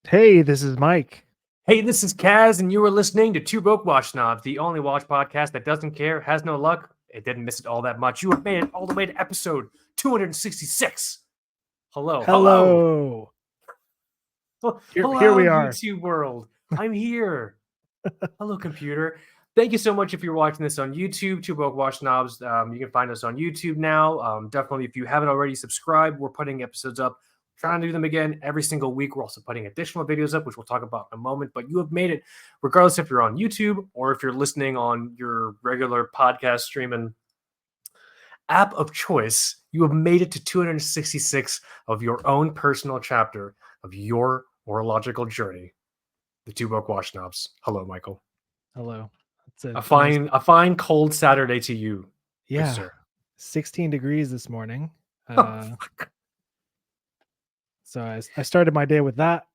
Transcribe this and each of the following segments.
Hey, this is Mike. Hey, this is Kaz, and you are listening to Two Broke Watch Snobs, the only watch podcast that doesn't care, has no luck. It didn't miss it all that much. You have made it all the way to episode 266. Hello, hello, Hello. Here hello, we are. YouTube world. I'm here. Hello, computer. Thank you so much if you're watching this on YouTube, Two Broke Watch Snobs. You can find us on YouTube now. Definitely, if you haven't already subscribed, we're putting episodes up. Trying to do them again every single week. We're also putting additional videos up, which we'll talk about in a moment. But you have made it, regardless if you're on YouTube or if you're listening on your regular podcast streaming app of choice. You have made it to 266 of your own personal chapter of your horological journey. The Two Broke Watch Snobs. Hello, Michael. Hello. It's A a nice, fine cold Saturday to you, good yeah, sir. 16 degrees this morning. Oh, So I started my day with that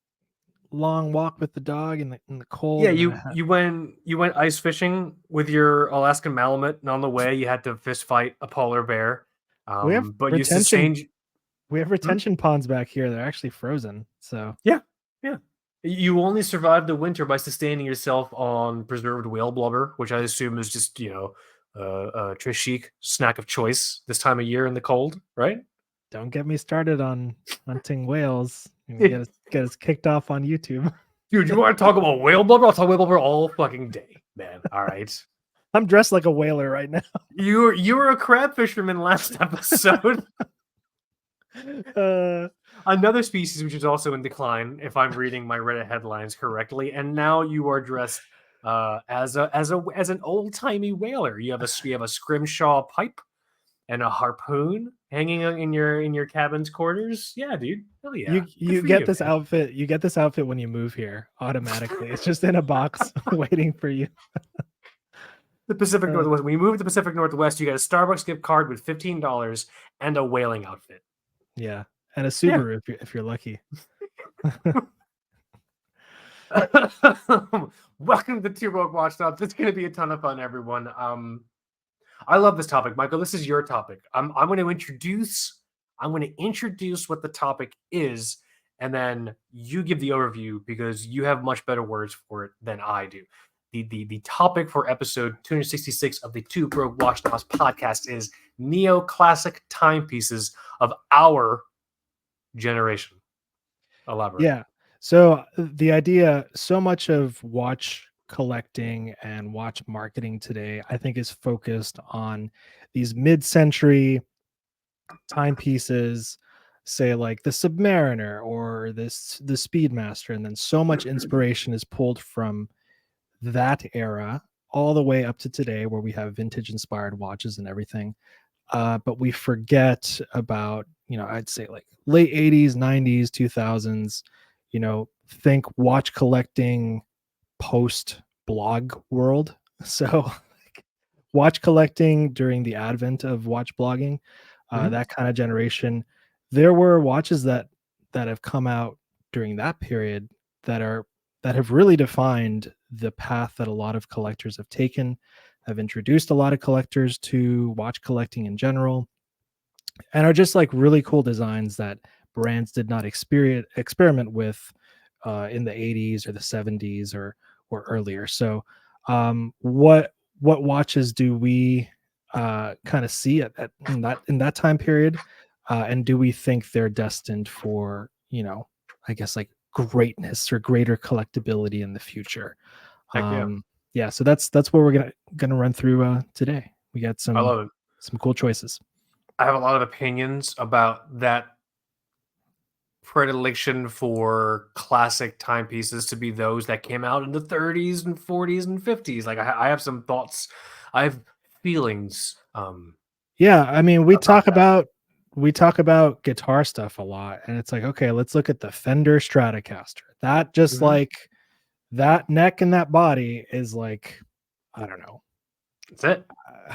long walk with the dog in the cold. yeah, And then you went ice fishing with your Alaskan Malamute, and on the way you had to fist fight a polar bear. we have But you retention. sustained. We have Hmm? retention ponds back here. They're actually frozen. So Yeah, yeah. You only survived the winter by sustaining yourself on preserved whale blubber, which I assume is just a Trishik snack of choice this time of year in the cold, right? don't get me started on hunting whales. You get us kicked off on YouTube. Dude, you want to talk about whale blubber? I'll talk whale blubber all fucking day, man. All right. I'm dressed like a whaler right now. You were a crab fisherman last episode. Another species which is also in decline, if I'm reading my Reddit headlines correctly, and now you are dressed as an old timey whaler. You have a scrimshaw pipe and a harpoon hanging in your cabin's quarters. Yeah, dude. Hell yeah. Good You for get you, this man. outfit. You get this outfit when you move here automatically. It's just in a box waiting for you. The Pacific Uh, Northwest. When you move to the Pacific Northwest, you get a Starbucks gift card with $15 and a whaling outfit. yeah, and a Yeah. Subaru if you're lucky. Welcome to the Two Rogue Watch Stop. It's going to be a ton of fun, everyone. I love this topic, Michael. This is your topic. I'm going to introduce. I'm going to introduce what the topic is, and then you give the overview because you have much better words for it than I do. The topic for episode 266 of the Two Broke Watchdogs podcast is neoclassic timepieces of our generation. Elaborate. Yeah. So the idea, so much of watch collecting and watch marketing today, I think, is focused on these mid-century timepieces, say like the Submariner or the Speedmaster, and then so much inspiration is pulled from that era all the way up to today, where we have vintage inspired watches and everything. But we forget about, I'd say like late 80s, 90s, 2000s, think watch collecting post blog world. So watch collecting during the advent of watch blogging, that kind of generation, there were watches that have come out during that period that have really defined the path that a lot of collectors have taken, have introduced a lot of collectors to watch collecting in general, and are just like really cool designs that brands did not experiment with in the 80s or the 70s or earlier. So what watches do we kind of see in that time period, and do we think they're destined for, I guess, like greatness or greater collectability in the future? Heck yeah. Yeah, so that's what we're gonna run through today. We got I love it. some cool choices. I have a lot of opinions about that predilection for classic timepieces to be those that came out in the 30s and 40s and 50s. Like I have some thoughts. I have feelings. Yeah, I mean, About that. we talk about guitar stuff a lot, and it's like, okay, let's look at the Fender Stratocaster. That just Mhm. like that neck and that body is like, I don't know, That's it.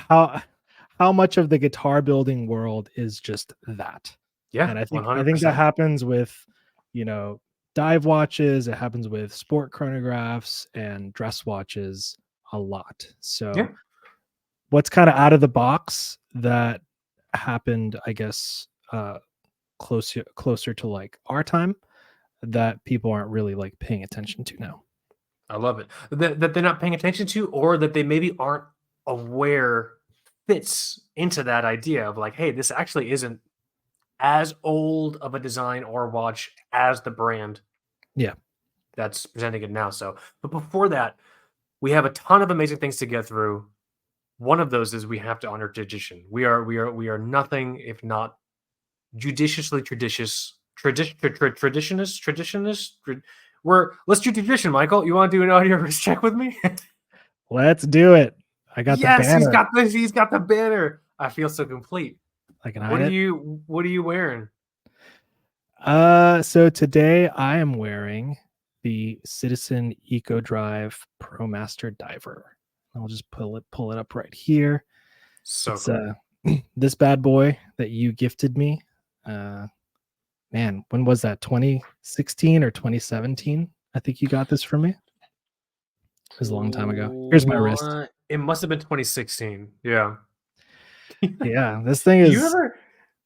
how much of the guitar building world is just that. Yeah, And I think that 100%. happens with, dive watches, it happens with sport chronographs and dress watches a lot. Yeah. So what's kind of out of the box that happened, I guess, closer to like our time, that people aren't really like paying attention to now. I love it. That they're not paying attention to, or that they maybe aren't aware fits into that idea of like, hey, this actually isn't as old of a design or watch as the brand Yeah. that's presenting it now. So, but before that, we have a ton of amazing things to get through. One of those is we have to honor tradition. We are nothing if not judiciously traditionist. Let's do tradition, Michael. You want to do an audio risk check with me? Let's do it. I got the Yes, he's banner. got this. He's got the banner. I feel so complete. I can hide it. What are you wearing? So today I am wearing the Citizen Eco Drive ProMaster Diver. I'll just pull it up right here. So It's cool. this bad boy that you gifted me. Man, when was that? 2016 or 2017? I think you got this from me. It was a long time ago. Here's my wrist. It must have been 2016. Yeah. Yeah, this thing Do is. you ever?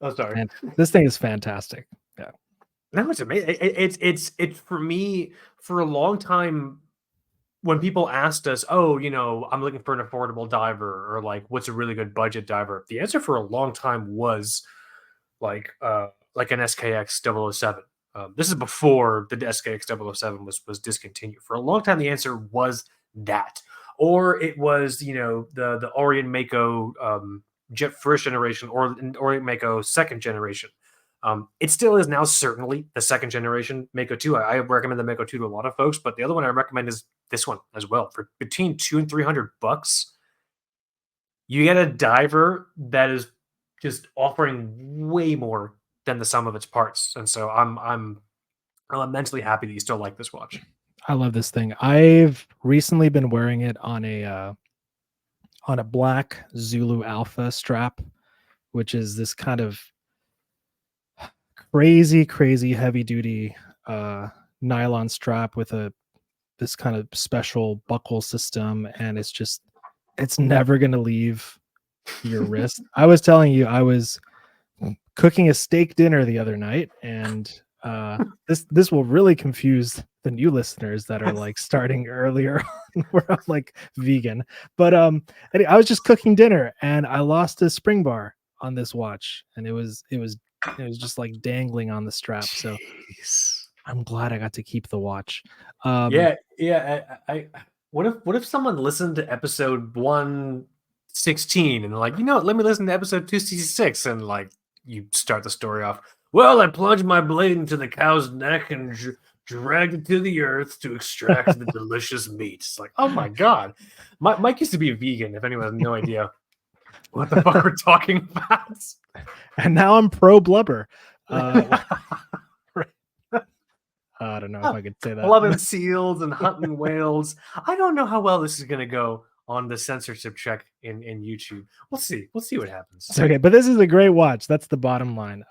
Oh, sorry. Man, this thing is fantastic. Yeah. No, it's amazing. It's for me for a long time. When people asked us, "Oh, I'm looking for an affordable diver," or like, "What's a really good budget diver?" The answer for a long time was like an SKX 007. This is before the SKX 007 was discontinued. For a long time, the answer was that, or it was the Orient Mako Jet first generation or Orient Mako second generation. It still is now certainly the second generation Mako 2. I recommend the Mako 2 to a lot of folks, but the other one I recommend is this one as well. For between $200 and $300, you get a diver that is just offering way more than the sum of its parts. And so I'm immensely happy that you still like this watch. I love this thing. I've recently been wearing it on a black Zulu Alpha strap, which is this kind of crazy heavy duty nylon strap with this kind of special buckle system, and it's never going to leave your wrist. I was telling you, I was cooking a steak dinner the other night, and this will really confuse the new listeners that are like starting earlier on where I'm like vegan. But anyway, I was just cooking dinner and I lost a spring bar on this watch, and it was just like dangling on the strap. So I'm glad I got to keep the watch. Yeah. What if someone listened to episode 116 and they're like, let me listen to episode 266, and like you start the story off. Well, I plunged my blade into the cow's neck and dragged it to the earth to extract the delicious meat. It's like, oh my god, Mike used to be a vegan. If anyone has no idea what the fuck we're talking about, and now I'm pro blubber. I don't know if I could say that. Loving seals and hunting whales. I don't know how well this is going to go on the censorship check in YouTube. We'll see. We'll see what happens. It's okay, but this is a great watch. That's the bottom line.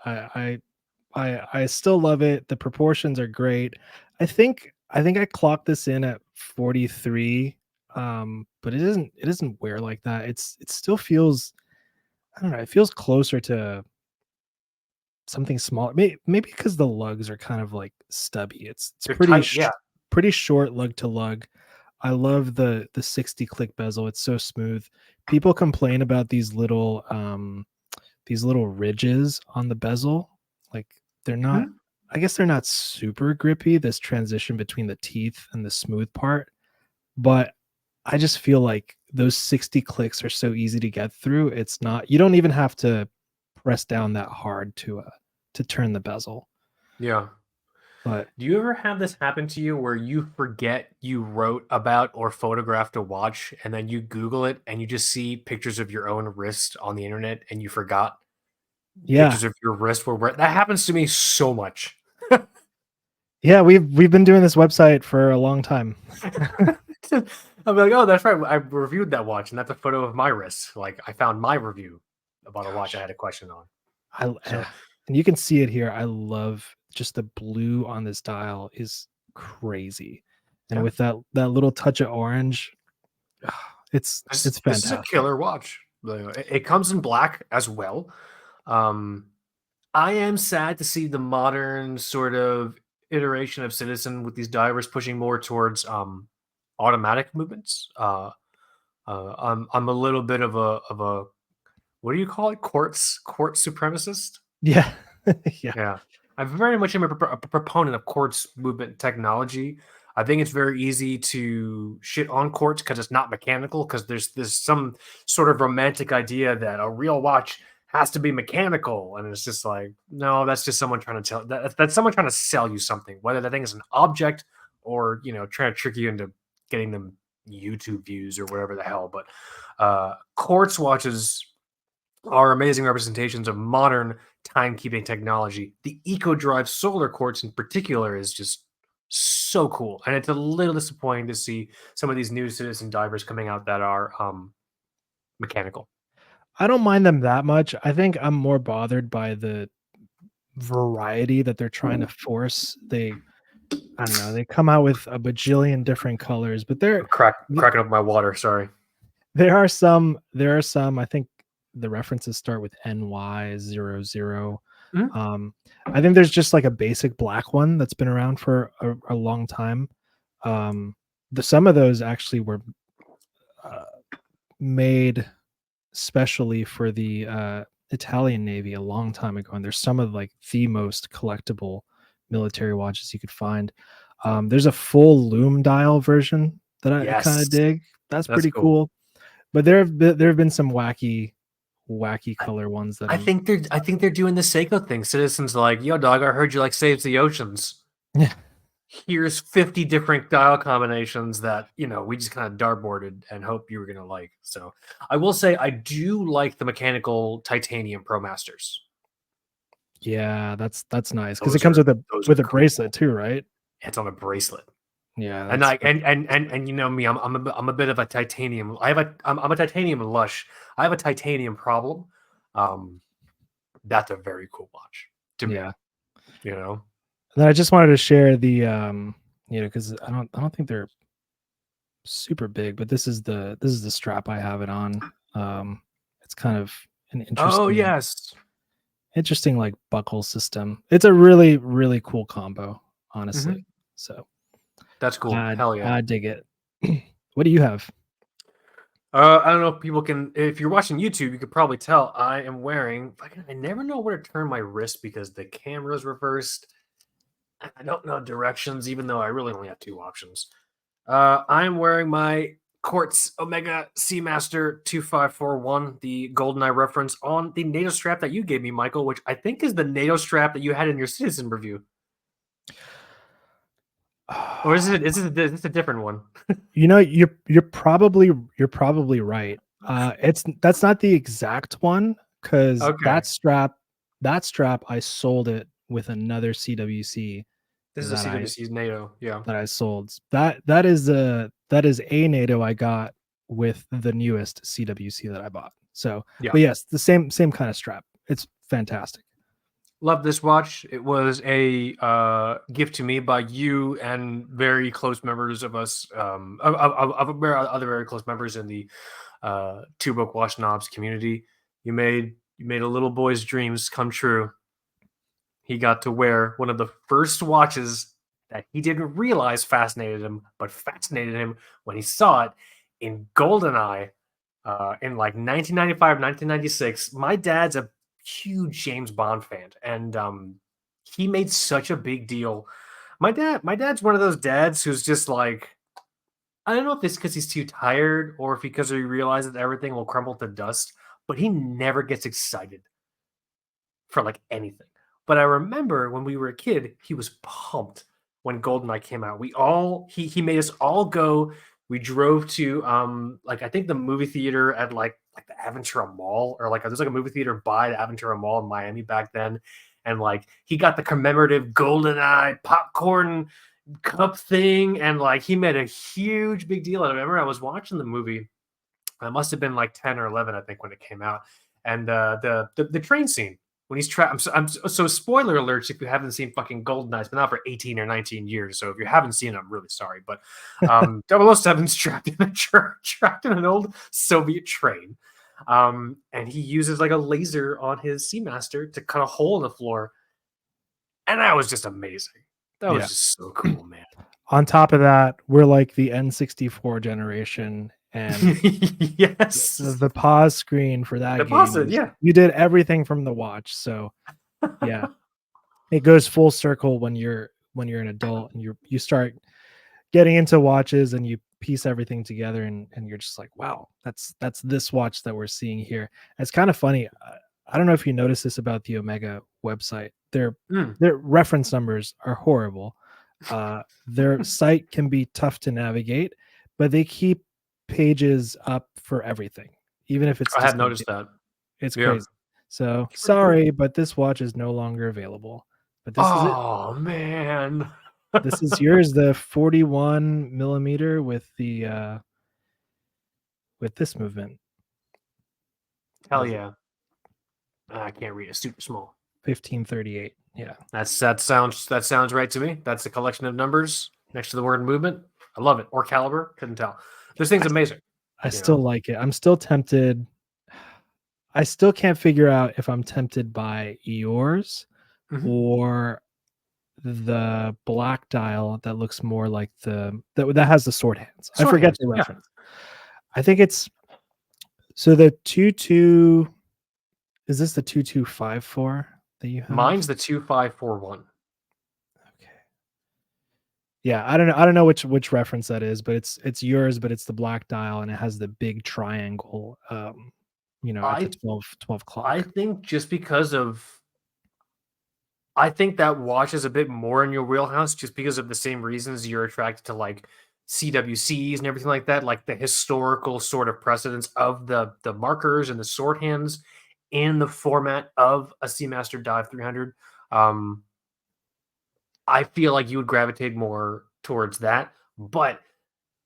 I still love it. The proportions are great. I think I clocked this in at 43, but it doesn't wear like that. It still feels, I don't know, it feels closer to something smaller. Maybe because the lugs are kind of like stubby. It's They're pretty tight, yeah. pretty short lug to lug. I love the 60 click bezel. It's so smooth. People complain about these little ridges on the bezel. Like they're not, I guess they're not super grippy, this transition between the teeth and the smooth part. But I just feel like those 60 clicks are so easy to get through. It's not, you don't even have to press down that hard to turn the bezel. Yeah. But do you ever have this happen to you where you forget you wrote about or photographed a watch and then you Google it and you just see pictures of your own wrist on the internet and you forgot pictures of your wrist were that happens to me so much. Yeah, we've been doing this website for a long time. I'm like, oh, that's right. I reviewed that watch, and that's a photo of my wrist. Like, I found my review about a watch I had a question on. And you can see it here. I love just the blue on this dial is crazy, and with that little touch of orange, it's fantastic. This is a killer watch. It comes in black as well. I am sad to see the modern sort of iteration of Citizen with these divers pushing more towards automatic movements. I'm a little bit of a what do you call it? Quartz supremacist. Yeah. Yeah. Yeah, I very much am a proponent of quartz movement technology. I think it's very easy to shit on quartz because it's not mechanical. Because there's some sort of romantic idea that a real watch has to be mechanical, and it's just like, no, that's just someone trying to that's someone trying to sell you something, whether that thing is an object or trying to trick you into getting them YouTube views or whatever the hell. But quartz watches are amazing representations of modern timekeeping technology. The EcoDrive solar quartz in particular is just so cool. And it's a little disappointing to see some of these new citizen divers coming out that are mechanical. I don't mind them that much. I think I'm more bothered by the variety that they're trying to force. I don't know, they come out with a bajillion different colors, but I'm cracking up my water, sorry. there are some, I think the references start with NY00. I think there's just like a basic black one that's been around for a long time. Some of those actually were made specially for the Italian Navy a long time ago, and there's some of like the most collectible military watches you could find. There's a full loom dial version that I kind of dig. That's pretty cool. But there have been some wacky color ones that I think they're doing the Seiko thing. Citizens like, yo, dog, I heard you like saves the oceans. Yeah. Here's 50 different dial combinations that we just kind of dartboarded and hope you were gonna like. So I will say I do like the mechanical titanium Pro Masters. Yeah, that's nice because it comes with a bracelet too, right? It's on a bracelet. Yeah, and like and you know me, I'm a bit of a titanium. I'm a titanium lush. I have a titanium problem. That's a very cool watch to me. And then I just wanted to share the because I don't think they're super big, but this is the strap I have it on. It's kind of an interesting like buckle system. It's a really, really cool combo, honestly. So that's cool. Hell yeah. I dig it. What do you have? I don't know if people can, if you're watching YouTube, you could probably tell I am wearing, I never know where to turn my wrist because the camera's reversed. I don't know directions, even though I really only have two options. I'm wearing my Quartz Omega Seamaster 2541, the GoldenEye reference on the NATO strap that you gave me, Michael, which I think is the NATO strap that you had in your Citizen review. Or is this a different one? You're probably right. That's not the exact one because that strap I sold it with another CWC. This is a CWC's NATO, yeah. That I sold. That is a NATO I got with the newest CWC that I bought. So, but yes, the same kind of strap. It's fantastic. Love this watch. It was a gift to me by you and very close members of us, of other very close members in the Two Book Watch Knobs community. You made a little boy's dreams come true. He got to wear one of the first watches that he didn't realize fascinated him, but fascinated him when he saw it in GoldenEye in like 1995, 1996. My dad's a huge James Bond fan, and he made such a big deal. My dad's one of those dads who's just like, I don't know if it's because he's too tired or if because he realizes that everything will crumble to dust, but he never gets excited for like anything. But I remember when we were a kid, he was pumped when GoldenEye came out. He made us all go. We drove to I think the movie theater at like the Aventura Mall, or there's like a movie theater by the Aventura Mall in Miami back then, and like he got the commemorative GoldenEye popcorn cup thing, and like he made a huge big deal. I remember I was watching the movie. I must have been like 10 or 11, I think, when it came out, and the train scene when he's trapped. So spoiler alerts if you haven't seen fucking GoldenEye. It's been out for 18 or 19 years. So if you haven't seen it, I'm really sorry. But 007's trapped in an old Soviet train. And he uses like a laser on his Seamaster to cut a hole in the floor. And that was just amazing. That was just so cool, man. On top of that, we're like the N64 generation, and Yes. the pause screen for that The game pasta, is yeah. you did everything from the watch. So yeah, it goes full circle when you're an adult and you start getting into watches and you piece everything together, and you're just like, wow, that's this watch that we're seeing here. It's kind of funny. I don't know if you noticed this about the Omega website. Mm. Their reference numbers are horrible. Their site can be tough to navigate, but they keep pages up for everything, even if it's I have just noticed that. it's Yeah. crazy. So It's pretty cool. sorry, but this watch is no longer available. But this is it. Oh man. This is yours, the 41 millimeter with the with this movement. Hell yeah. I can't read it. Super small. 1538. Yeah. That sounds right to me. That's a collection of numbers next to the word movement. I love it. Or caliber. Couldn't tell. This thing's amazing. I still like it. I'm still tempted. I still can't figure out if I'm tempted by yours or the black dial that looks more like that has the sword hands. I forget the reference. I think it's so the 22 is this the 2254 that you have? Mine's the 2541. Okay. Yeah, I don't know which reference that is, but it's yours, but it's the black dial and it has the big triangle at the 12 clock. I think just because of I think that watch is a bit more in your wheelhouse just because of the same reasons you're attracted to like CWCs and everything like that, like the historical sort of precedence of the markers and the sword hands in the format of a Seamaster Dive 300. I feel like you would gravitate more towards that, but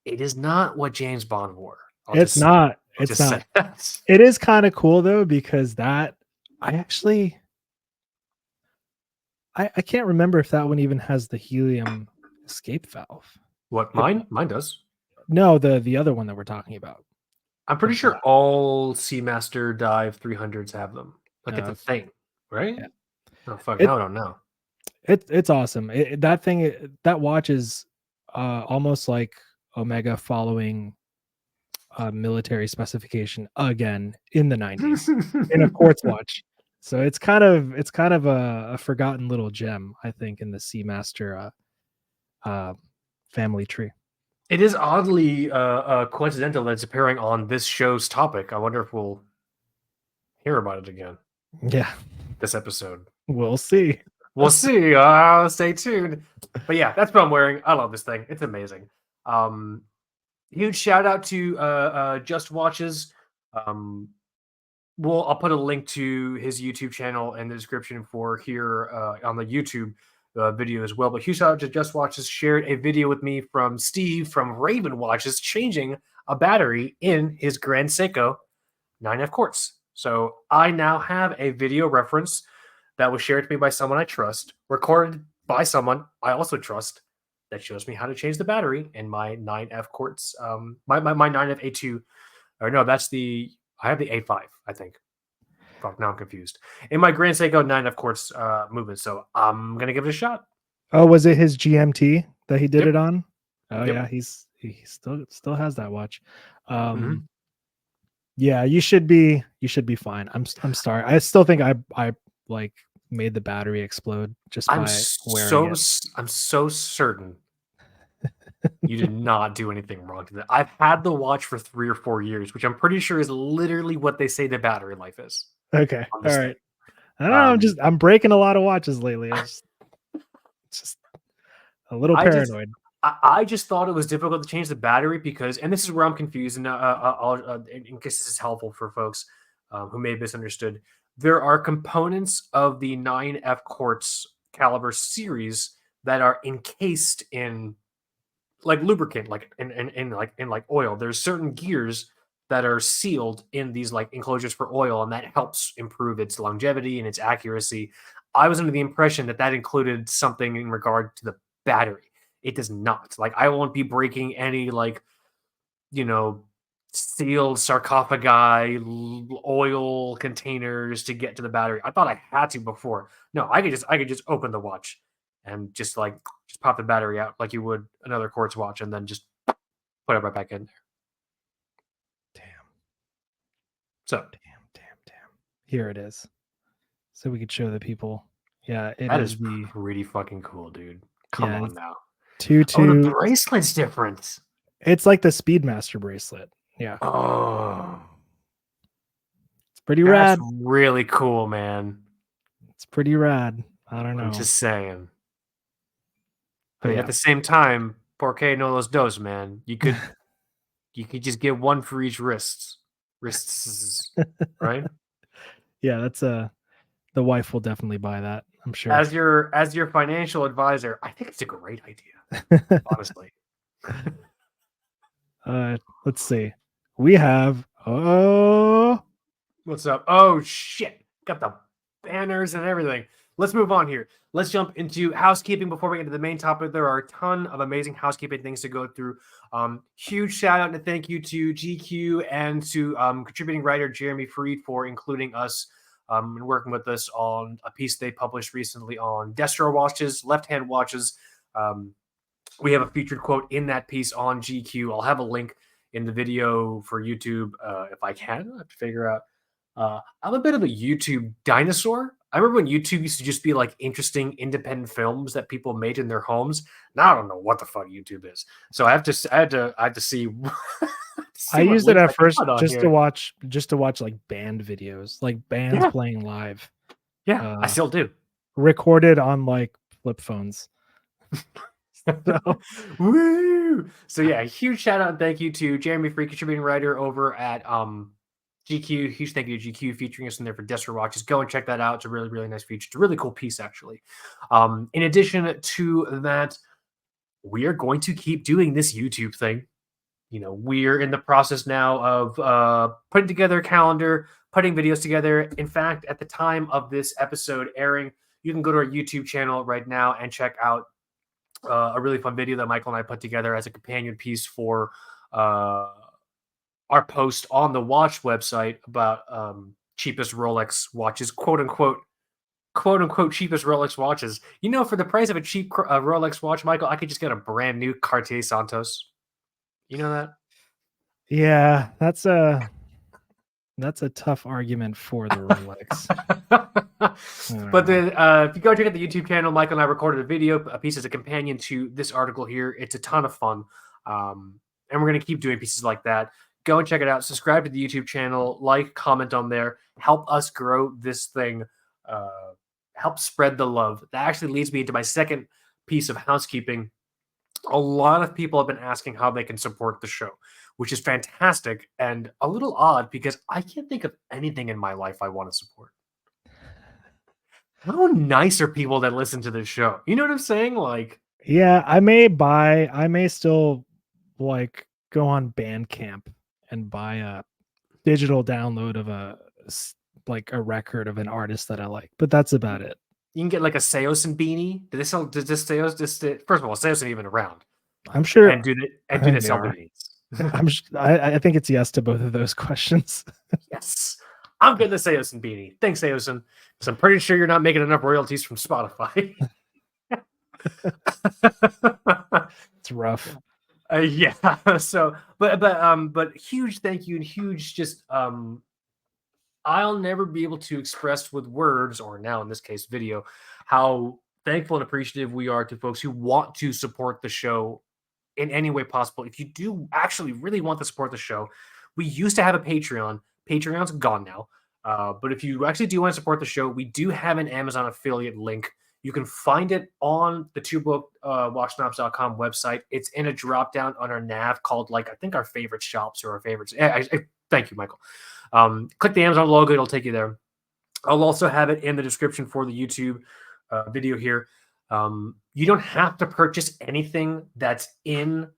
it is not what James Bond wore. It's not. It is kind of cool though, because that I can't remember if that one even has the helium escape valve. What, mine? Mine does. No, the other one that we're talking about. I'm pretty sure all Seamaster Dive 300s have them. Like it's a thing, right? Yeah. Oh fuck, now I don't know. It's awesome. That watch is almost like Omega following military specification again in the 90s in a quartz watch. So it's kind of a forgotten little gem, I think, in the Seamaster family tree. It is oddly coincidental that it's appearing on this show's topic. I wonder if we'll hear about it again. Yeah, this episode. We'll see. We'll see. Stay tuned. But yeah, that's what I'm wearing. I love this thing. It's amazing. Huge shout out to Just Watches. I'll put a link to his YouTube channel in the description for here on the YouTube video as well. But huge shout out to Just Watches. Shared a video with me from Steve from Raven Watches changing a battery in his Grand Seiko 9F quartz. So I now have a video reference that was shared to me by someone I trust, recorded by someone I also trust, that shows me how to change the battery in my 9F quartz. My 9F A2, or no, I have the A5, I think. Fuck, now I'm confused. In my Grand Seiko 9F quartz movement, so I'm gonna give it a shot. Oh, was it his GMT that he did it on? Oh Yep. yeah, he still has that watch. Yeah, you should be fine. I'm sorry. I still think I like made the battery explode just by wearing it. I'm so certain you did not do anything wrong to that. I've had the watch for 3 or 4 years, which I'm pretty sure is literally what they say the battery life is. Okay. All right. I don't know. I'm breaking a lot of watches lately. It's just a little paranoid. I just thought it was difficult to change the battery because, and this is where I'm confused, and in case this is helpful for folks who may have misunderstood, there are components of the 9F quartz caliber series that are encased in like lubricant, like in oil. There's certain gears that are sealed in these like enclosures for oil, and that helps improve its longevity and its accuracy. I was under the impression that included something in regard to the battery. It does not. Like, I won't be breaking any sealed sarcophagi, oil containers to get to the battery. I thought I had to before. No, I could just open the watch and just pop the battery out like you would another quartz watch, and then just put it right back in there. Damn. So Damn. Here it is. So we could show the people. Yeah, that is pretty fucking cool, dude. Come on now. Oh, the bracelet's different. It's like the Speedmaster bracelet. Yeah. Oh, it's pretty rad. Really cool, man. It's pretty rad. I don't know. I'm just saying. But at the same time, porque no los dos, man. You could just get one for each wrists, right? Yeah, that's the wife will definitely buy that, I'm sure. As your financial advisor, I think it's a great idea, honestly. Let's see. We have what's up? Oh shit! Got the banners and everything. Let's move on here. Let's jump into housekeeping before we get into the main topic. There are a ton of amazing housekeeping things to go through. Huge shout out and thank you to GQ and to contributing writer Jeremy Freed for including us and working with us on a piece they published recently on Destro watches, left-hand watches. We have a featured quote in that piece on GQ. I'll have a link in the video for YouTube if I can. I have to figure out. I'm a bit of a YouTube dinosaur. I remember when YouTube used to just be like interesting independent films that people made in their homes. Now I don't know what the fuck YouTube is. So I had to see. I used it at first just to watch like band videos, like bands playing live. Yeah, I still do. Recorded on like flip phones. Woo! So yeah, huge shout out and thank you to Jeremy Free, contributing writer over at GQ. Huge thank you to GQ featuring us in there for Destro watches. Go and check that out. It's a really, really nice feature. It's a really cool piece, actually. In addition to that, we are going to keep doing this YouTube thing. You know, we're in the process now of putting together a calendar, putting videos together. In fact, at the time of this episode airing, you can go to our YouTube channel right now and check out a really fun video that Michael and I put together as a companion piece for our post on the watch website about cheapest Rolex watches, quote unquote cheapest Rolex watches. You know, for the price of a cheap Rolex watch, Michael, I could just get a brand new Cartier Santos. You know that? Yeah, that's a tough argument for the Rolex. But then if you go check out the YouTube channel, Michael and I recorded a video, a piece as a companion to this article here. It's a ton of fun. And we're going to keep doing pieces like that. Go and check it out. Subscribe to the YouTube channel, like, comment on there. Help us grow this thing. Help spread the love. That actually leads me into my second piece of housekeeping. A lot of people have been asking how they can support the show, which is fantastic and a little odd because I can't think of anything in my life I want to support. How nice are people that listen to this show? You know what I'm saying? Like, yeah, I may still like go on Bandcamp and buy a digital download of a record of an artist that I like, but that's about it. You can get like a Seosin beanie. Did this Seos first of all, Seos ain't even around? I'm sure. And do they sell beanies? I think it's yes to both of those questions. Yes. I'm getting the Seosin beanie. Thanks, Seosin. Because I'm pretty sure you're not making enough royalties from Spotify. It's rough. Yeah. So, but huge thank you and huge just I'll never be able to express with words, or now in this case video, how thankful and appreciative we are to folks who want to support the show in any way possible. If you do actually really want to support the show, we used to have a Patreon. Patreon's gone now. But if you actually do want to support the show, we do have an Amazon affiliate link. You can find it on the twobookwatchsnobs.com website. It's in a drop down on our nav called, like, I think our favorite shops or our favorites. Thank you, Michael. Click the Amazon logo. It'll take you there. I'll also have it in the description for the YouTube video here. You don't have to purchase anything that's in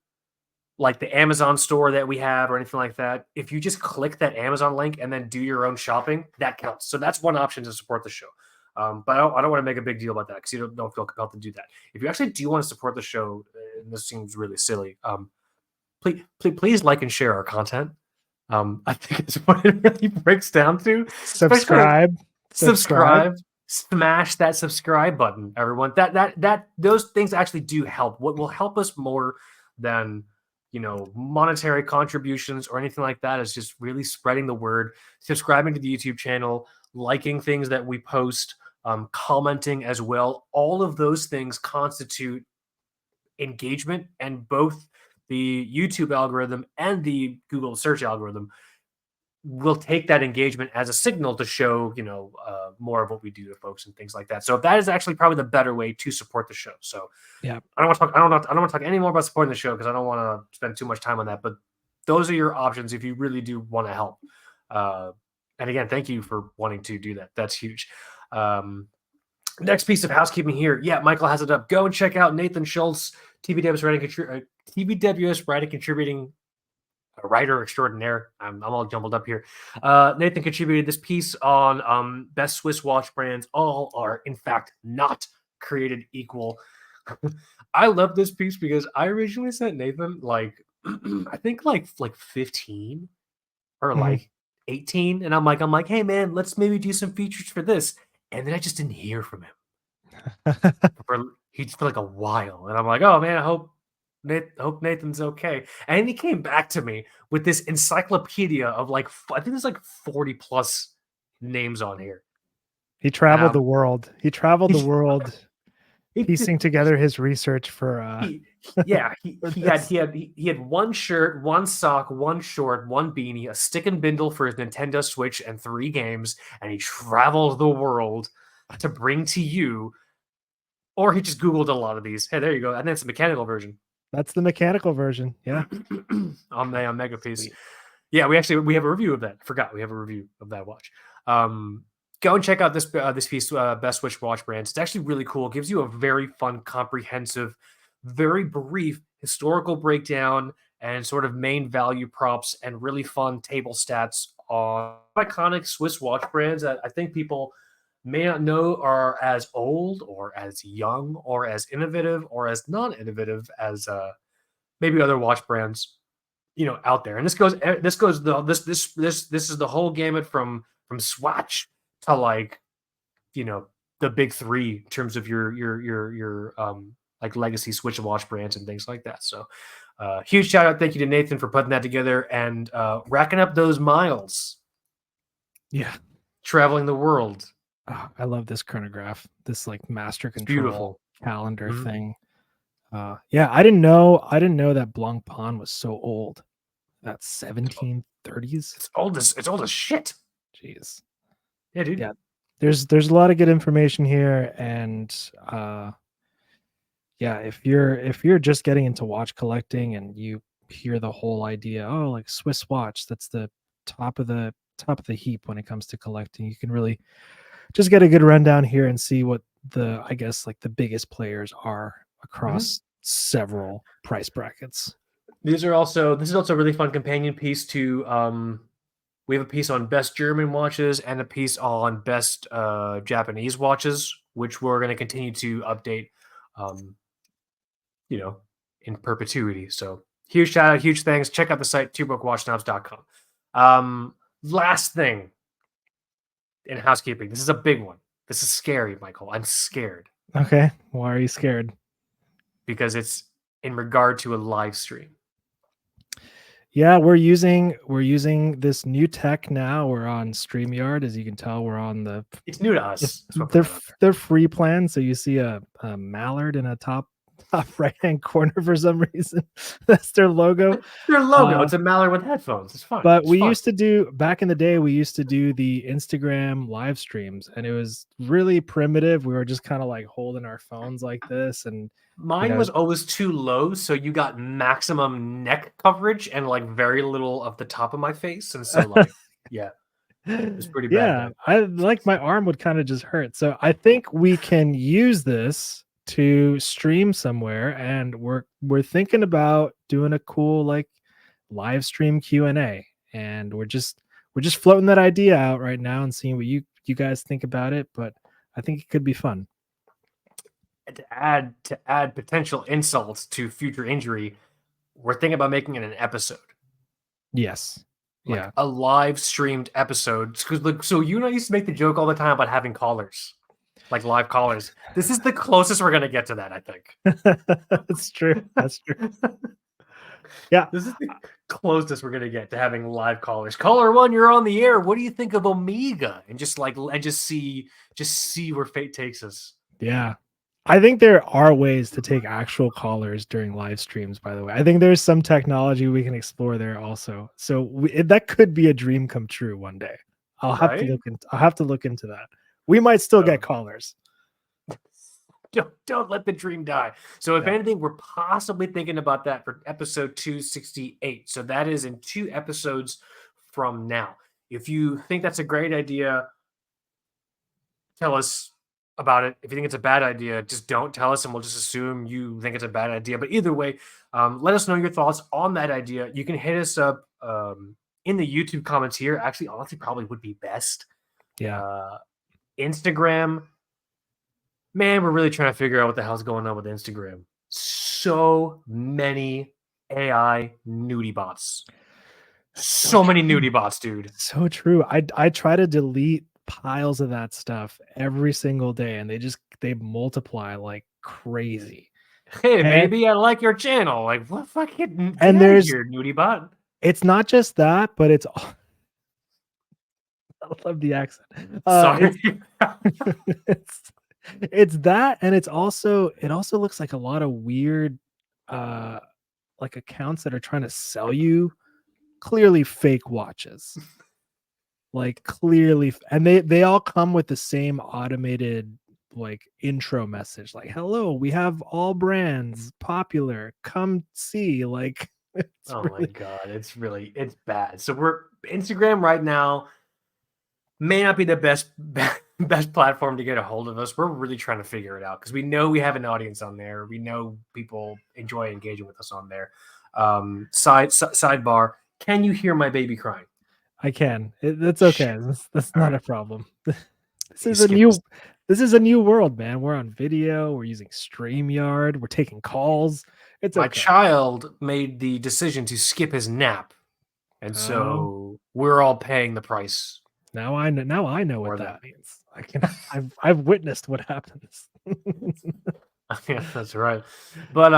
like the Amazon store that we have or anything like that. If you just click that Amazon link and then do your own shopping, that counts. So that's one option to support the show. But I don't want to make a big deal about that because you don't feel compelled to do that. If you actually do want to support the show, and this seems really silly, please like and share our content. I think it's what it really breaks down to. Subscribe. smash that subscribe button, everyone. Those things actually do help. What will help us more than monetary contributions or anything like that is just really spreading the word, subscribing to the YouTube channel, liking things that we post, commenting as well. All of those things constitute engagement, and both the YouTube algorithm and the Google search algorithm will take that engagement as a signal to show more of what we do to folks and things like that. So that is actually probably the better way to support the show. So Yeah, I don't want to talk. I don't want to talk any more about supporting the show because I don't want to spend too much time on that. But those are your options if you really do want to help. And again, thank you for wanting to do that. That's huge. Next piece of housekeeping here. Yeah, Michael has it up. Go and check out Nathan Schultz, TBWS writing contributing writer extraordinaire. I'm all jumbled up here. Nathan contributed this piece on best Swiss watch brands. All are, in fact, not created equal. I love this piece because I originally sent Nathan I think like 15 or like 18, and I'm like, hey man, let's maybe do some features for this. And then I just didn't hear from him for like a while, and I'm like, oh man, I hope Nathan's okay. And he came back to me with this encyclopedia of I think there's like 40 plus names on here. He traveled the world. He traveled the world, piecing together his research for. He had one shirt, one sock, one short, one beanie, a stick and bindle for his Nintendo Switch, and 3 games. And he traveled the world to bring to you. Or he just Googled a lot of these. Hey, there you go. And then it's the mechanical version. That's the mechanical version. Yeah. on Megapiece. Sweet. Yeah, we have a review of that. Forgot we have a review of that watch. Go and check out this piece, Best Swiss Watch Brands. It's actually really cool. It gives you a very fun, comprehensive, very brief historical breakdown and sort of main value props and really fun table stats on iconic Swiss watch brands that I think people may not know are as old or as young or as innovative or as non-innovative as maybe other watch brands out there. And this is the whole gamut from Swatch to the big 3 in terms of your legacy Switch watch brands and things like that. So huge shout out, thank you to Nathan for putting that together and racking up those miles. Yeah, traveling the world. Oh, I love this chronograph, this master control calendar thing. Yeah, I didn't know that Blancpain was so old. That's 1730s. It's old as shit. Jeez. Yeah, dude. Yeah. There's a lot of good information here, and yeah, if you're just getting into watch collecting and you hear the whole idea, Swiss watch, that's the top of the heap when it comes to collecting, you can really just get a good rundown here and see what the biggest players are across several price brackets. This is also a really fun companion piece to we have a piece on best German watches and a piece on best Japanese watches, which we're going to continue to update in perpetuity. So huge shout out, huge thanks. Check out the site twobrokeWatchSnobs.com. Last thing in housekeeping. This is a big one. This is scary, Michael. I'm scared. Okay. Why are you scared? Because it's in regard to a live stream. Yeah, we're using this new tech now. We're on StreamYard, as you can tell. We're on the. It's new to us. They're free plans, so you see a mallard in a top right hand corner for some reason. That's their logo. Their logo. It's a mallard with headphones. It's fun. But used to do back in the day. We used to do the Instagram live streams, and it was really primitive. We were just kind of holding our phones like this, and mine was always too low, so you got maximum neck coverage and very little of the top of my face, and so yeah, it was pretty bad. Yeah, my arm would kind of just hurt. So I think we can use this to stream somewhere, and we're thinking about doing a cool live stream Q&A, and we're just floating that idea out right now and seeing what you guys think about it. But I think it could be fun. To add potential insults to future injury, we're thinking about making it an episode. Yes. A live streamed episode. So you and I used to make the joke all the time about having callers. like live callers. This is the closest we're gonna get to that, I think. That's true. That's true. Yeah. This is the closest we're gonna get to having live callers. Caller one, you're on the air. What do you think of Omega? And just see where fate takes us. Yeah. I think there are ways to take actual callers during live streams, by the way. I think there's some technology we can explore there also. So that could be a dream come true one day. I'll have to look into that. We might still get callers. Don't let the dream die. So if anything, we're possibly thinking about that for episode 268. So that is in 2 episodes from now. If you think that's a great idea, tell us about it. If you think it's a bad idea, just don't tell us and we'll just assume you think it's a bad idea. But either way, let us know your thoughts on that idea. You can hit us up in the YouTube comments here. Actually, honestly, probably would be best. Yeah. Instagram. Man, we're really trying to figure out what the hell's going on with Instagram. So many AI nudie bots. So many nudie bots, dude. So true. I try to delete piles of that stuff every single day, and they multiply like crazy. Hey, maybe I like your channel. Like, what fucking? And there's your nudie bot. It's not just that, but it's. I love the accent. Sorry. It's that, and it also looks like a lot of weird like accounts that are trying to sell you clearly fake watches. Like clearly, and they all come with the same automated like intro message, like, hello, we have all brands, popular, come see. Like, oh my god, it's bad. So we're Instagram right now may not be the best platform to get a hold of us. We're really trying to figure it out because we know we have an audience on there. We know people enjoy engaging with us on there. Sidebar, can you hear my baby crying? I can. That's okay. That's not a problem. This is a new world, man. We're on video. We're using StreamYard. We're taking calls. It's my okay. child made the decision to skip his nap, and so we're all paying the price. Now I know what that means. I've witnessed what happens. Yeah, that's right. But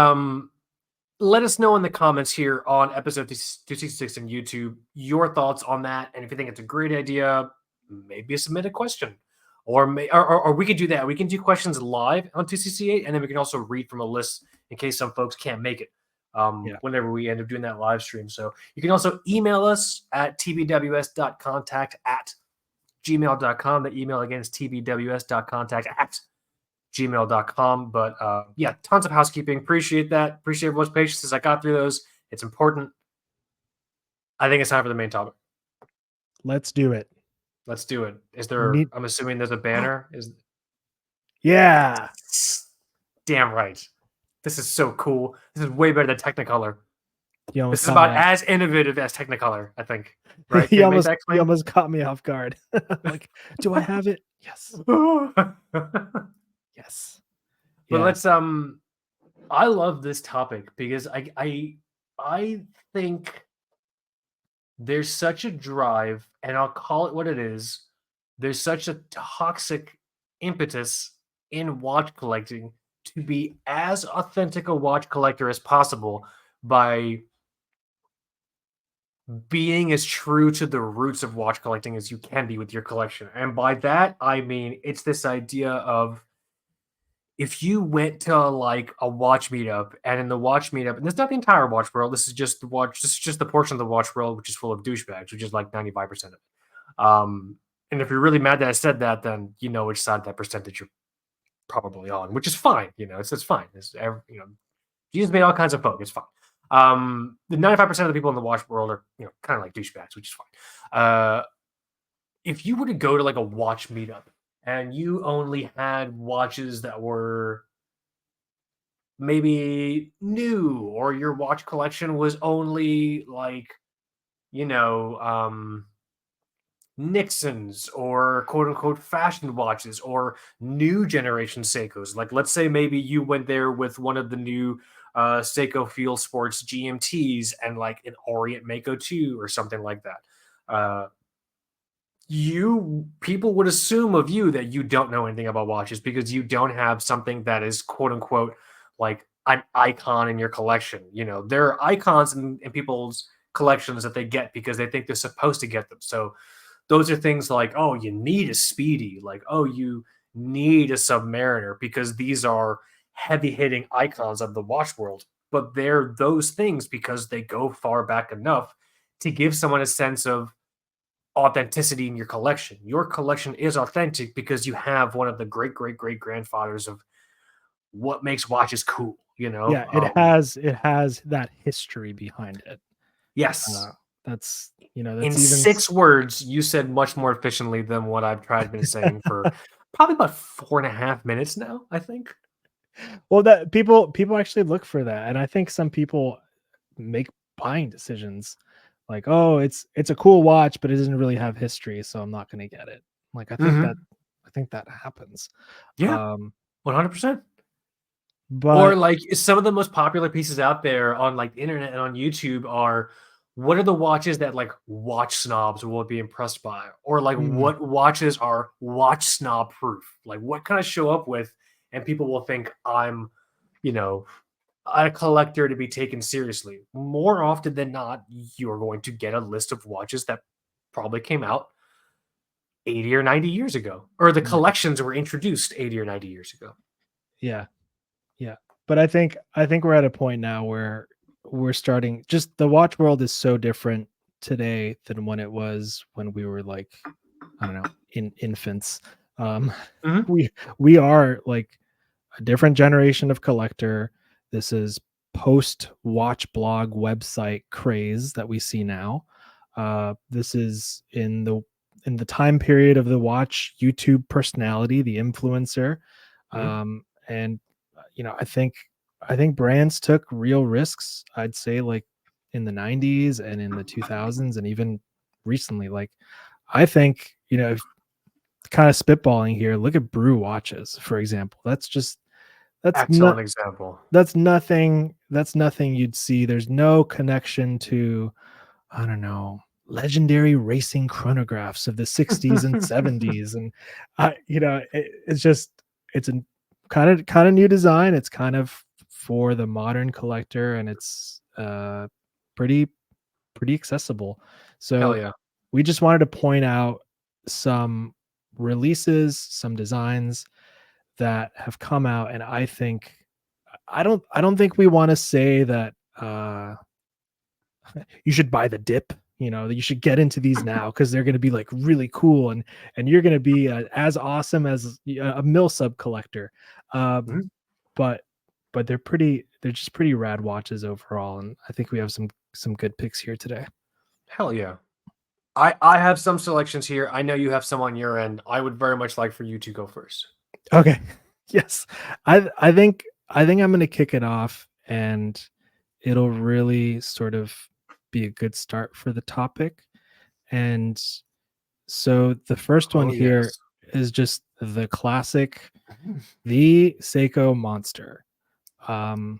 let us know in the comments here on episode 266 on YouTube your thoughts on that, and if you think it's a great idea, maybe submit a question, or we could do that. We can do questions live on 268, and then we can also read from a list in case some folks can't make it. Whenever we end up doing that live stream. So you can also email us at tbws.contact@gmail.com. The email again is tbws.contact@gmail.com. But yeah, tons of housekeeping. Appreciate that. Appreciate everyone's patience as I got through those. It's important. I think it's time for the main topic. Let's do it. Let's do it. Is there? I'm assuming there's a banner. Yeah. Damn right. This is so cool. This is way better than Technicolor. This is about as innovative as Technicolor, I think. Right? You almost caught me off guard. Like, do I have it? Yes. Yes. But let's I love this topic because I think there's such a drive, and I'll call it what it is. There's such a toxic impetus in watch collecting to be as authentic a watch collector as possible by being as true to the roots of watch collecting as you can be with your collection. And by that, I mean, it's this idea of if you went to like a watch meetup, and in the watch meetup, and this is not the entire watch world, this is just the portion of the watch world which is full of douchebags, which is like 95% of it. And if you're really mad that I said that, then you know which side of that percentage you're probably on, which is fine. It's fine. Jesus made all kinds of folk. It's fine. The 95% of the people in the watch world are kind of like douchebags, which is fine. If you were to go to like a watch meetup and you only had watches that were maybe new, or your watch collection was only like Nixons or quote unquote fashion watches or new generation Seikos. Like, let's say maybe you went there with one of the new Seiko Field Sports GMTs and like an Orient Mako 2 or something like that. people would assume of you that you don't know anything about watches because you don't have something that is quote unquote like an icon in your collection. You know, there are icons in people's collections that they get because they think they're supposed to get them. So those are things like, oh, you need a Speedy, like, oh, you need a Submariner because these are heavy hitting icons of the watch world. But they're those things because they go far back enough to give someone a sense of authenticity in your collection. Your collection is authentic because you have one of the great great great grandfathers of what makes watches cool, you know? Yeah, it has that history behind it. Yes. Uh, that's In that's even 6 words, you said much more efficiently than what I've tried been saying for probably about 4.5 minutes now, I think. well, that people actually look for that, and I think some people make buying decisions like, oh, it's a cool watch, but it doesn't really have history, so I'm not going to get it. Like Mhm. I think that happens. Yeah, Um, 100%. Or but like some of the most popular pieces out there on like the internet and on YouTube are what are the watches that like watch snobs will be impressed by? Or like mm, what watches are watch snob proof? Like what can I show up with and people will think I'm, you know, a collector to be taken seriously. More often than not, you're going to get a list of watches that probably came out 80 or 90 years ago, or the yeah, collections were introduced 80 or 90 years ago. yeah, yeah. But I think we're at a point now where we're starting. Just the watch world is so different today than when it was when we were like, I don't know, in infants. Um, Mhm, we are like a different generation of collector. This is post watch blog website craze that we see now. This is in the time period of the watch YouTube personality, the influencer, mhm, and I think brands took real risks. I'd say like in the 90s and in the 2000s and even recently. Like I think if kind of spitballing here, look at Brew watches, for example. That's not excellent example. that's nothing you'd see. There's no connection to, I don't know, legendary racing chronographs of the 60s and 70s. And it's just it's a kind of new design. It's kind of for the modern collector, and it's pretty pretty accessible. Hell So yeah. we just wanted to point out some releases, some designs that have come out, and I don't think we want to say that you should buy the dip. That you should get into these now because they're going to be like really cool, and you're going to be as awesome as a mill sub collector. Um, Mhm. but they're just pretty rad watches overall, and I think we have some good picks here today. Hell yeah. I have some selections here. I know you have some on your end. I would very much like for you to go first. Okay. Yes. I think I'm gonna kick it off, and it'll really sort of be a good start for the topic. And so the first one Oh, here yes. is just the classic, the Seiko Monster. Um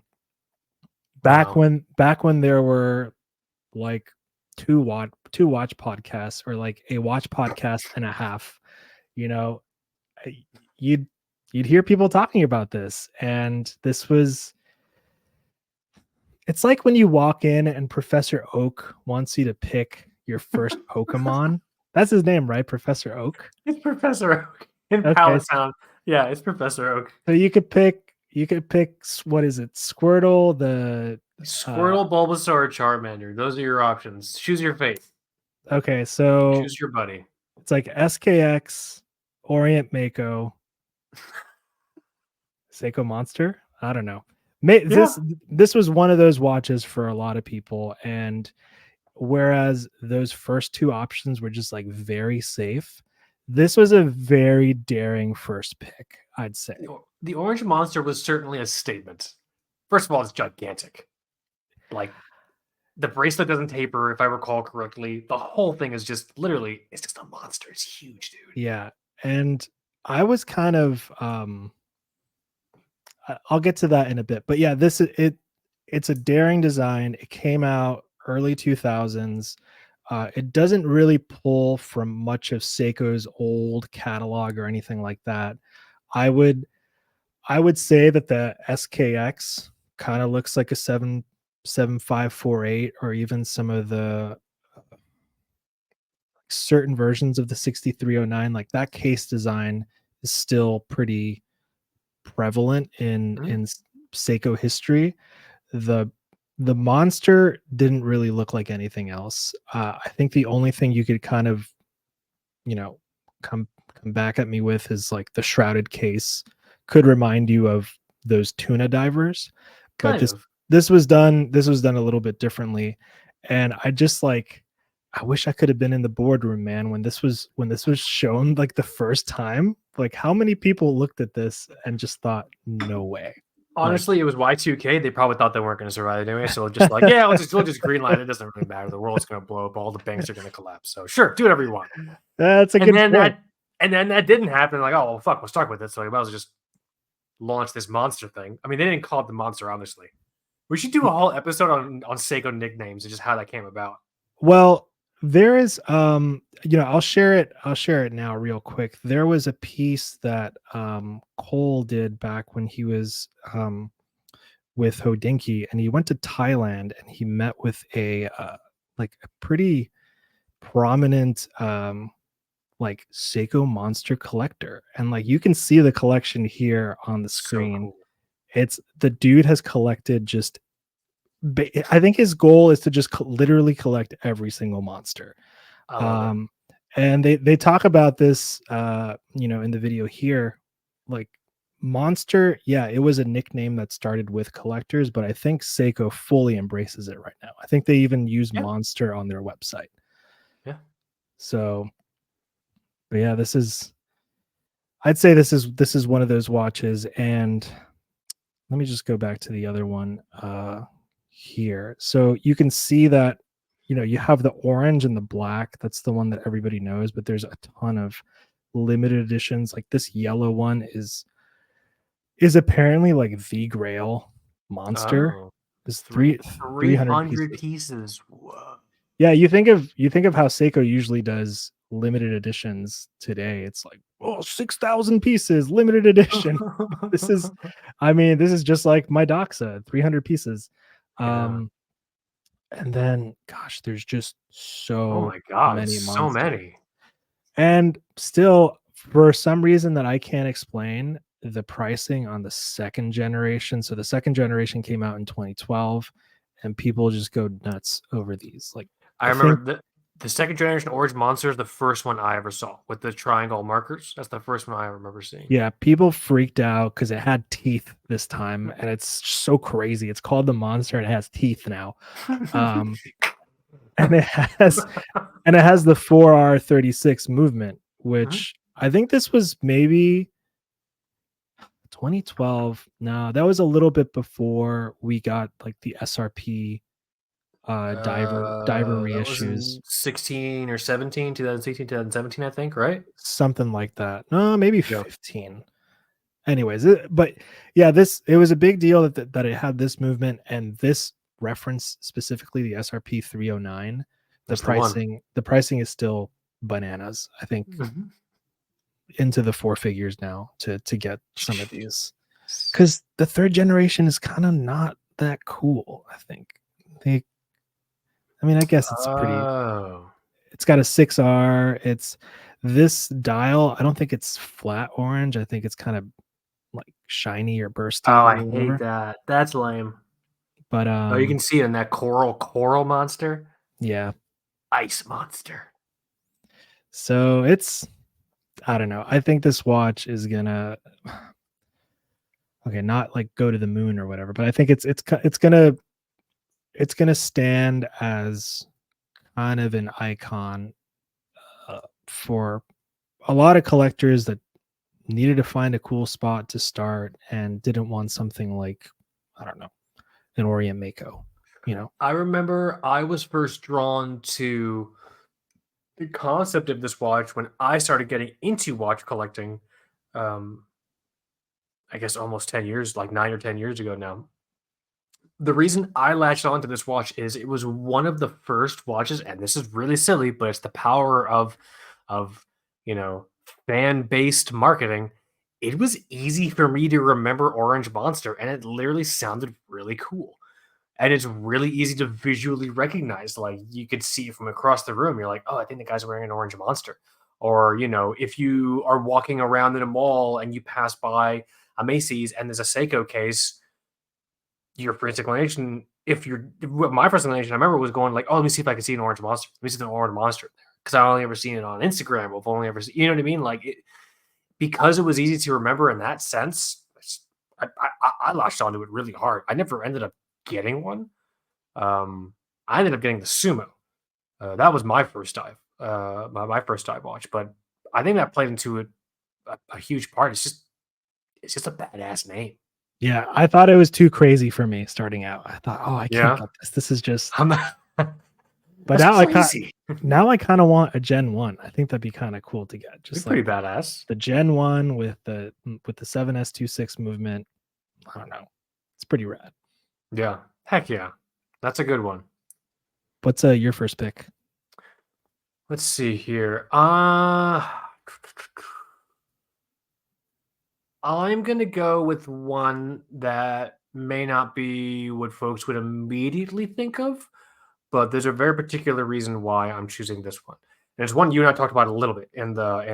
back Wow. when back when there were like two watch podcasts, or like a watch podcast and a half, you know, I- you'd you'd hear people talking about this, and this was it's like when you walk in and Professor Oak wants you to pick your first Pokemon. That's his name, right? Professor Oak. It's Professor Oak in Okay, Pallet Town. Yeah, it's Professor Oak. so you could pick what is it? Squirtle, the Squirtle, Bulbasaur, or Charmander. Those are your options. Choose your fate. okay, so Choose your buddy. it's like SKX, Orient Mako, Seiko Monster. I don't know. Yeah. This was one of those watches for a lot of people, and whereas those first two options were just like very safe, this was a very daring first pick, I'd say. The Orange Monster was certainly a statement. First of all, it's gigantic. Like the bracelet doesn't taper, if I recall correctly. The whole thing is just literally, it's just a monster. It's huge, dude. Yeah, and I was kind of I'll get to that in a bit, but yeah, it's a daring design. It came out early 2000s. It doesn't really pull from much of Seiko's old catalog or anything like that. I would say that the SKX kind of looks like a 77548, or even some of the certain versions of the 6309. Like that case design is still pretty prevalent in Mhm. Seiko history. The monster didn't really look like anything else. I think the only thing you could kind of, you know, come back at me with is like the shrouded case could remind you of those tuna divers, but Kind of. this was done a little bit differently. And I just like, I wish I could have been in the boardroom, man, when this was shown like the first time. Like how many people looked at this and just thought, no way. Like Honestly, it was Y2K. They probably thought they weren't going to survive anyway. So just like, yeah, we'll just greenlight it. It doesn't really matter. The world's going to blow up. All the banks are going to collapse. So sure, do whatever you want. that's a And good then point. that didn't happen. Like, oh well, fuck, we'll start with it. So you might as well just launch this monster thing. I mean, they didn't call it the monster, obviously. We should do a whole episode on Seiko nicknames and just how that came about. Well, there is I'll share it now real quick. There was a piece that Cole did back when he was with Hodinky, and he went to Thailand and he met with a like a pretty prominent like Seiko Monster collector. And like you can see the collection here on the So screen. cool. It's the dude has collected just I think his goal is to just literally collect every single monster. I love it. And they talk about this in the video here. Like monster, yeah, it was a nickname that started with collectors, but I think Seiko fully embraces it right now. I think they even use Yeah. monster on their website. Yeah. So but yeah, I'd say this is one of those watches. And let me just go back to the other one here. So you can see that, you have the orange and the black. That's the one that everybody knows, but there's a ton of limited editions. Like this yellow one is apparently like the grail monster. Oh, Is three 300 300 pieces. pieces. Whoa. Yeah, you think of how Seiko usually does limited editions today. It's like, oh, 6,000 pieces, limited edition. This is, I mean, this is just like my Doxa, 300 pieces. Yeah. And then, gosh, there's just Oh so my God, many so monsters. many. And still, for some reason that I can't explain, the pricing on the second generation. So the second generation came out in 2012, and people just go nuts over these. Like, I I think, remember the second generation Orange Monster is the first one I ever saw with the triangle markers. That's the first one I remember seeing. yeah, people freaked out because it had teeth this time, and it's so crazy. It's called the monster, and it has teeth now. Um, and it has the 4R36 movement, Mhm. which I think this was maybe 2012. No, that was a little bit before we got like the SRP diver That was reissues, in 16 or 17, 2016, 2017, I think, right? something like that. No, maybe Yeah. 15. Anyways, but yeah, it was a big deal that it had this movement, and this reference specifically the SRP 309. The That's the one. pricing is still bananas. I think Mhm. into the four figures now to get some of these, because the third generation is kind of not that cool. I think they I mean, I guess Oh. it's got a 6R. It's this dial, I don't think it's flat orange. I think it's kind of like shiny or Oh, bursty I or hate whatever. that. That's lame. But Oh, you can see it in that coral monster. yeah. Ice monster. So it's, I don't know. I think this watch is gonna, okay, not like go to the moon or whatever, but I think it's gonna stand as kind of an icon for a lot of collectors that needed to find a cool spot to start and didn't want something like, I don't know, an Orient Mako, you know. I remember I was first drawn to the concept of this watch when I started getting into watch collecting. Um, I guess almost 10 years, like 9 or 10 years ago now. the reason I latched onto this watch is it was one of the first watches, and this is really silly, but it's the power of you know fan-based marketing. It was easy for me to remember Orange Monster, and it literally sounded really cool. And it's really easy to visually recognize. Like you could see it from across the room. You're like, oh, I think the guy's wearing an Orange Monster. Or, if you are walking around in a mall and you pass by a Macy's and there's a Seiko case, your first inclination, my first inclination, I remember was going like, oh, let me see if I can see an Orange Monster. Let me see an Orange Monster there. Because I only ever seen it on Instagram. I've only ever seen, you know what I mean? Like because it was easy to remember in that sense, I latched onto it really hard. I never ended up getting one. I ended up getting the Sumo. That was my first dive, my first dive watch. But I think that played into it a huge part. It's just a badass name. Yeah, I thought it was too crazy for me starting out. I thought, oh, I can't Yeah. get this. This is just. I'm not, But that's now I kind of want a Gen 1. I think that'd be kind of cool to get. Just pretty like badass. the Gen 1 with the 7S26 movement. I don't know. It's pretty rad. Yeah. Heck yeah. That's a good one. What's your first pick? Let's see here. I'm gonna go with one that may not be what folks would immediately think of, but there's a very particular reason why I'm choosing this one. And it's one you and I talked about a little bit in our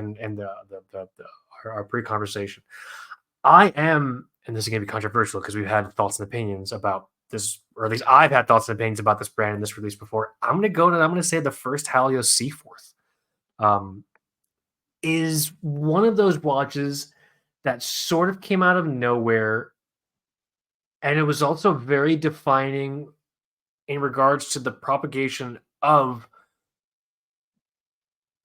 pre-conversation. I am, and this is gonna be controversial because we've had thoughts and opinions about this, or at least I've had thoughts and opinions about this brand and this release before. I'm gonna say the first Halios Seaforth is one of those watches that sort of came out of nowhere, and it was also very defining in regards to the propagation of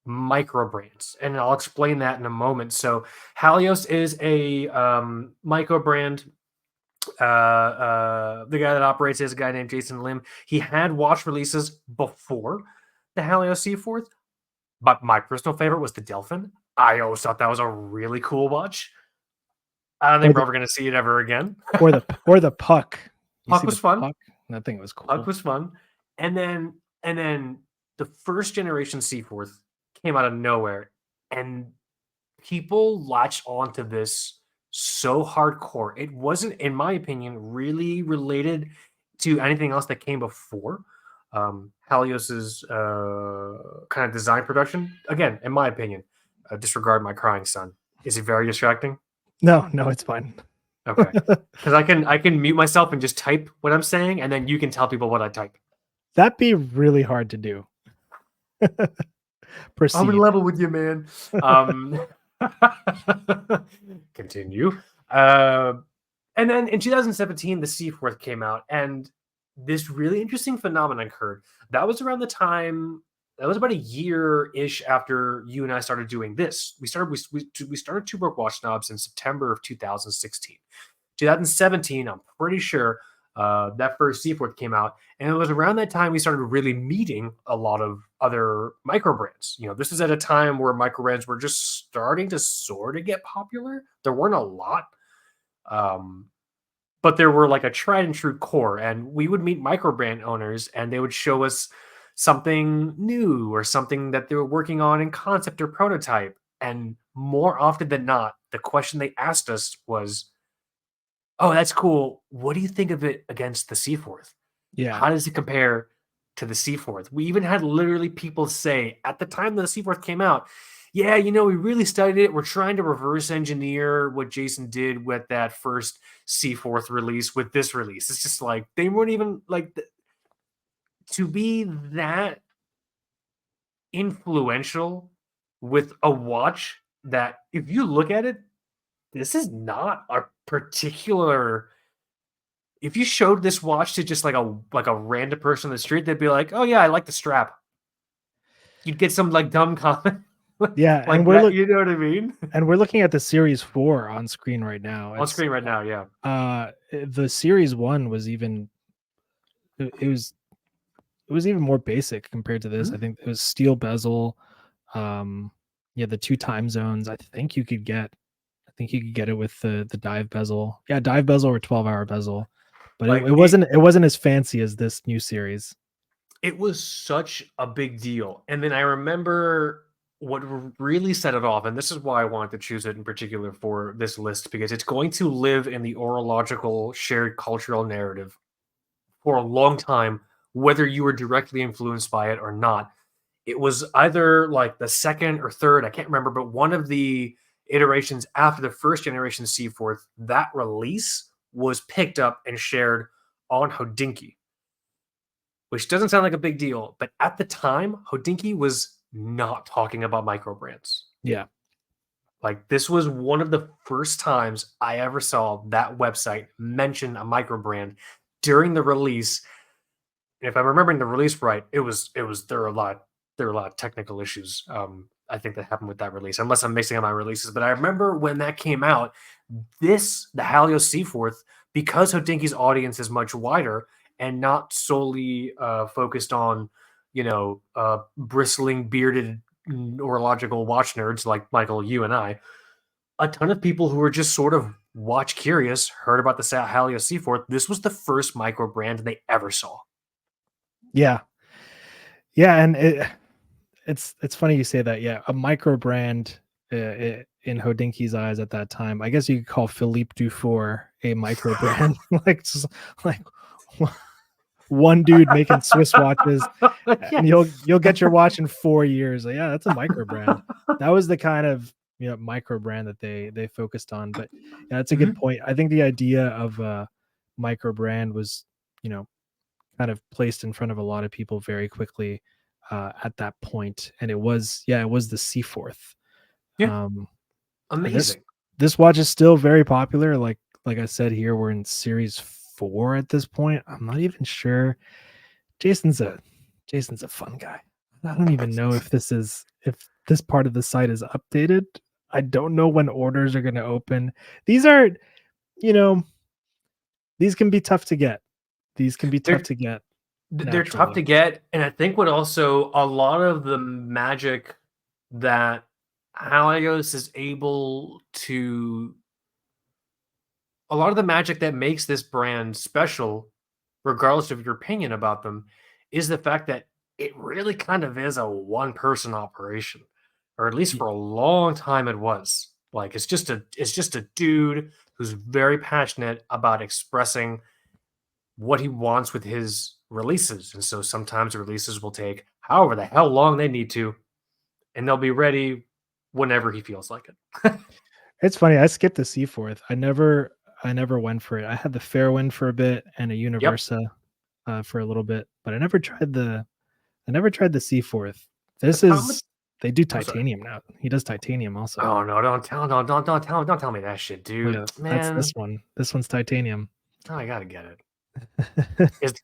micro brands, and I'll explain that in a moment. So Halios is a micro brand. The guy that operates is a guy named Jason Lim. He had watch releases before the Halios Seaforth, but my personal favorite was the Delphin. I always thought that was a really cool watch. I don't think we're ever going to see it ever again. or the Puck. Puck was fun. Puck? That thing was cool. Puck was fun. And then the first generation Seaforth came out of nowhere, and people latched onto this so hardcore. It wasn't, in my opinion, really related to anything else that came before. Halios's kind of design production. Again, in my opinion, disregard my crying son. Is it very distracting? No, it's fine. Okay, because I can mute myself and just type what I'm saying, and then you can tell people what I type. That'd be really hard to do. Proceed. I'm in level with you, man. Continue. And then in 2017, the Seaforth came out, and this really interesting phenomenon occurred. That was around the time. That was about a year-ish after you and I started doing this. We started Two Broke Watch Snobs in September of 2016. 2017, I'm pretty sure that first Seaforth came out, and it was around that time we started really meeting a lot of other micro brands. This is at a time where micro brands were just starting to sort of get popular. There weren't a lot, but there were like a tried and true core, and we would meet micro brand owners, and they would show us something new or something that they were working on in concept or prototype. And more often than not, the question they asked us was, oh, that's cool. What do you think of it against the Seaforth? Yeah. How does it compare to the Seaforth? We even had literally people say at the time the Seaforth came out, yeah, we really studied it. We're trying to reverse engineer what Jason did with that first Seaforth release with this release. It's just like, they weren't even like, to be that influential with a watch that, if you look at it, this is not a particular. If you showed this watch to just like a random person on the street, they'd be like, "Oh yeah, I like the strap." You'd get some like dumb comment. Yeah, like and you know what I mean? And we're looking at the Series 4 on screen right now. On screen right now, yeah. The Series 1 was even. It was even more basic compared to this. I think it was steel bezel. The 2 time zones. I think you could get it with the dive bezel. Yeah, dive bezel or 12-hour bezel. but Like it wasn't as fancy as this new series. it was such a big deal. And then I remember what really set it off, and this is why I wanted to choose it in particular for this list, because it's going to live in the orological shared cultural narrative for a long time, whether you were directly influenced by it or not. It was either like the second or third, I can't remember, but one of the iterations after the first generation Seaforth, that release was picked up and shared on Hodinky, which doesn't sound like a big deal, but at the time, Hodinky was not talking about micro brands. Yeah. Like this was one of the first times I ever saw that website mention a micro brand during the release. And if I'm remembering the release right, it was there were a lot of technical issues. I think that happened with that release, unless I'm mixing up my releases. But I remember when that came out, the Halios Seaforth, because Hodinky's audience is much wider and not solely focused on, bristling, bearded, orological watch nerds like Michael, you and I, a ton of people who were just sort of watch curious heard about the Halios Seaforth. This was the first micro brand they ever saw. Yeah. Yeah, and it's funny you say that. Yeah, a micro brand in Hodinky's eyes at that time. I guess you could call Philippe Dufour a micro brand. like one dude making Swiss watches, and you'll get your watch in 4 years. Like, yeah, that's a micro brand. That was the kind of micro brand that they focused on. But yeah, that's a good point. I think the idea of a micro brand was kind of placed in front of a lot of people very quickly at that point, and it was the Seaforth. Amazing. This watch is still very popular. Like I said here, we're in series 4 at this point. I'm not even sure. Jason's a fun guy. I don't even know if this part of the site is updated. I don't know when orders are going to open. These are, these can be tough to get. They're tough to get, and I think what also a lot of the magic that Halios is able to, a lot of the magic that makes this brand special, regardless of your opinion about them, is the fact that it really kind of is a one-person operation, or at least for a long time it was. Like it's just a dude who's very passionate about expressing what he wants with his releases. And so sometimes the releases will take however the hell long they need to, and they'll be ready whenever he feels like it. It's funny. I skipped the Seaforth. I never went for it. I had the Fairwind for a bit and a Universa for a little bit, but I never tried the Seaforth. They do titanium now. He does titanium also. Oh no, don't tell me that shit, dude. Yeah, man, that's this one. This one's titanium. Oh, I gotta get it.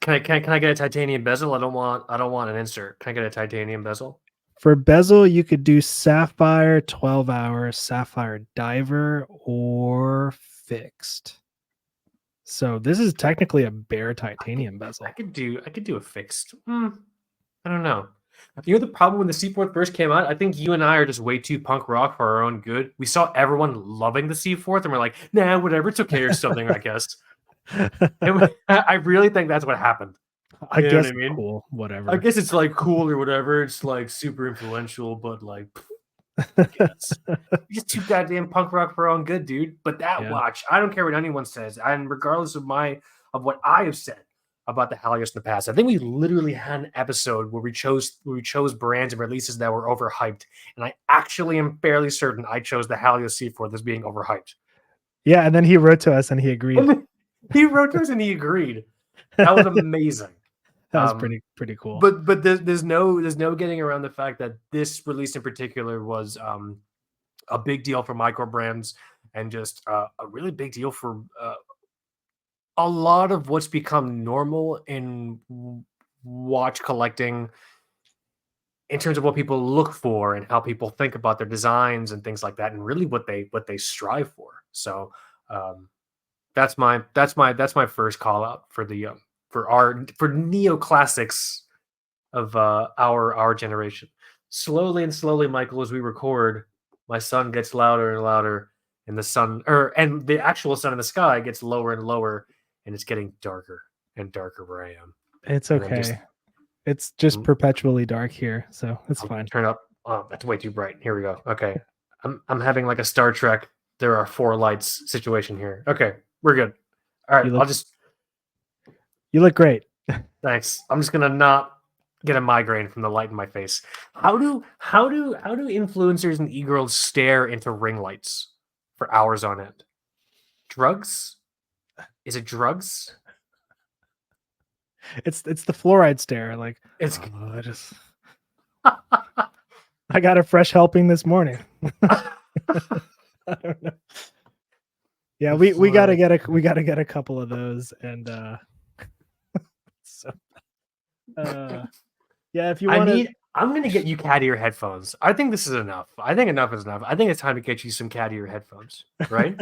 Can I get a titanium bezel? I don't want an insert. Can I get a titanium bezel? For bezel, you could do sapphire 12-hour, sapphire diver, or fixed. So this is technically a bare titanium bezel. I could do a fixed. I don't know. The problem when the Seaforth first came out, I think you and I are just way too punk rock for our own good. We saw everyone loving the Seaforth, and we're like, nah, whatever, it's okay or something, I guess. I really think that's what happened. I guess what I mean? Cool, whatever. I guess it's like cool or whatever. It's like super influential, but like, I guess. You're just too goddamn punk rock for our own good, dude. But that watch, I don't care what anyone says, and regardless of what I have said about the Halios in the past, I think we literally had an episode where we chose brands and releases that were overhyped, and I actually am fairly certain I chose the Halios Seaforth as being overhyped. Yeah, and then he wrote to us and he agreed. He wrote to us and he agreed. That was amazing. That was pretty cool. But there's no getting around the fact that this release in particular was a big deal for micro brands, and just a really big deal for a lot of what's become normal in watch collecting, in terms of what people look for and how people think about their designs and things like that, and really what they strive for. So that's my first call out for the for neoclassics of our generation. Slowly, Michael, as we record, my sun gets louder and louder, and the actual sun in the sky gets lower and lower, and it's getting darker and darker where I am. It's And I'm just okay. It's just Mm. perpetually dark here, so it's I'll fine. turn up. Oh, that's way too bright. Here we go. Okay. I'm having like a Star Trek. There are 4 lights situation here. Okay, we're good. All right, You look great. thanks. I'm just gonna not get a migraine from the light in my face. How do influencers and e-girls stare into ring lights for hours on end? Drugs? Is it drugs? It's the fluoride stare. Like, It's I just I got a fresh helping this morning. I don't know. Yeah, we gotta get a couple of those, and so yeah, if you want to. I'm gonna get you cat ear headphones. I think this is enough. I think enough is enough. I think it's time to get you some cat ear headphones, right?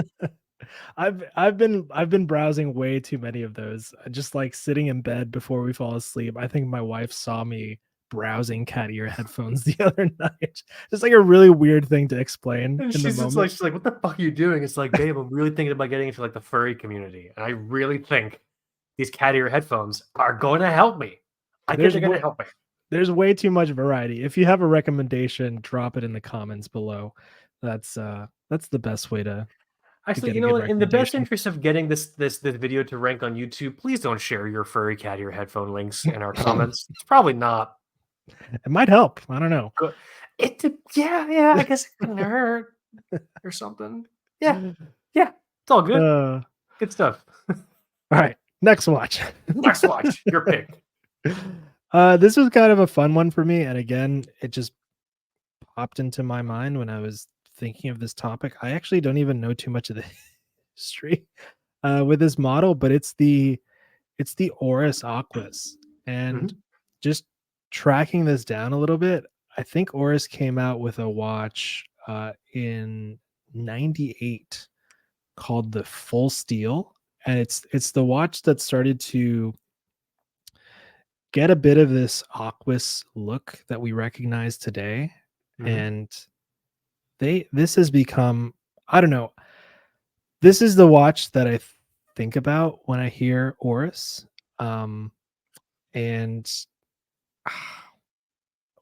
I've been browsing way too many of those. Just like sitting in bed before we fall asleep. I think my wife saw me browsing cat ear headphones the other night. Just like a really weird thing to explain And in the moment. she's like, what the fuck are you doing? It's like, babe, I'm really thinking about getting into like the furry community. And I really think these cat ear headphones are going to help me. I think they're going to help me. There's way too much variety. If you have a recommendation, drop it in the comments below. That's the best way to Actually, get you a know good what? In the best recommendation. interest of getting this video to rank on YouTube, please don't share your furry cat ear headphone links in our comments. It's probably not It might help. I don't know. good. Yeah, I guess it couldn't hurt or something. Yeah, it's all good. Good stuff. All right, next watch. Next watch, your pick. This was kind of a fun one for me, and again, it just popped into my mind when I was thinking of this topic. I actually don't even know too much of the history with this model, but it's the Oris Aquas, and just tracking this down a little bit, I think Oris came out with a watch in '98 called the Full Steel, and it's the watch that started to get a bit of this Aquas look that we recognize today. And this has become, I don't know, this is the watch that I think about when I hear Oris. And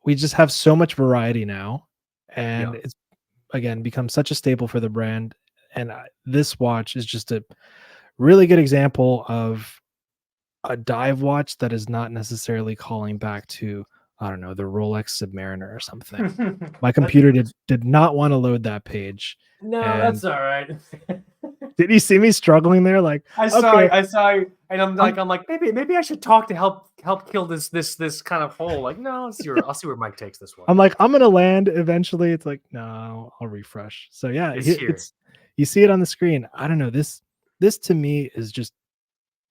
we just have so much variety now, and it's again become such a staple for the brand. And this watch is just a really good example of a dive watch that is not necessarily calling back to, I don't know, the Rolex Submariner or something. My computer did not want to load that page. No, that's all right. Did you see me struggling there? Like, I saw you, and I'm like, maybe I should talk to help kill this kind of hole. Like, no, I'll see where Mike takes this one. I'm like, I'm gonna land eventually. It's like, no, I'll refresh. So yeah, it's you see it on the screen. I don't know. This to me is just,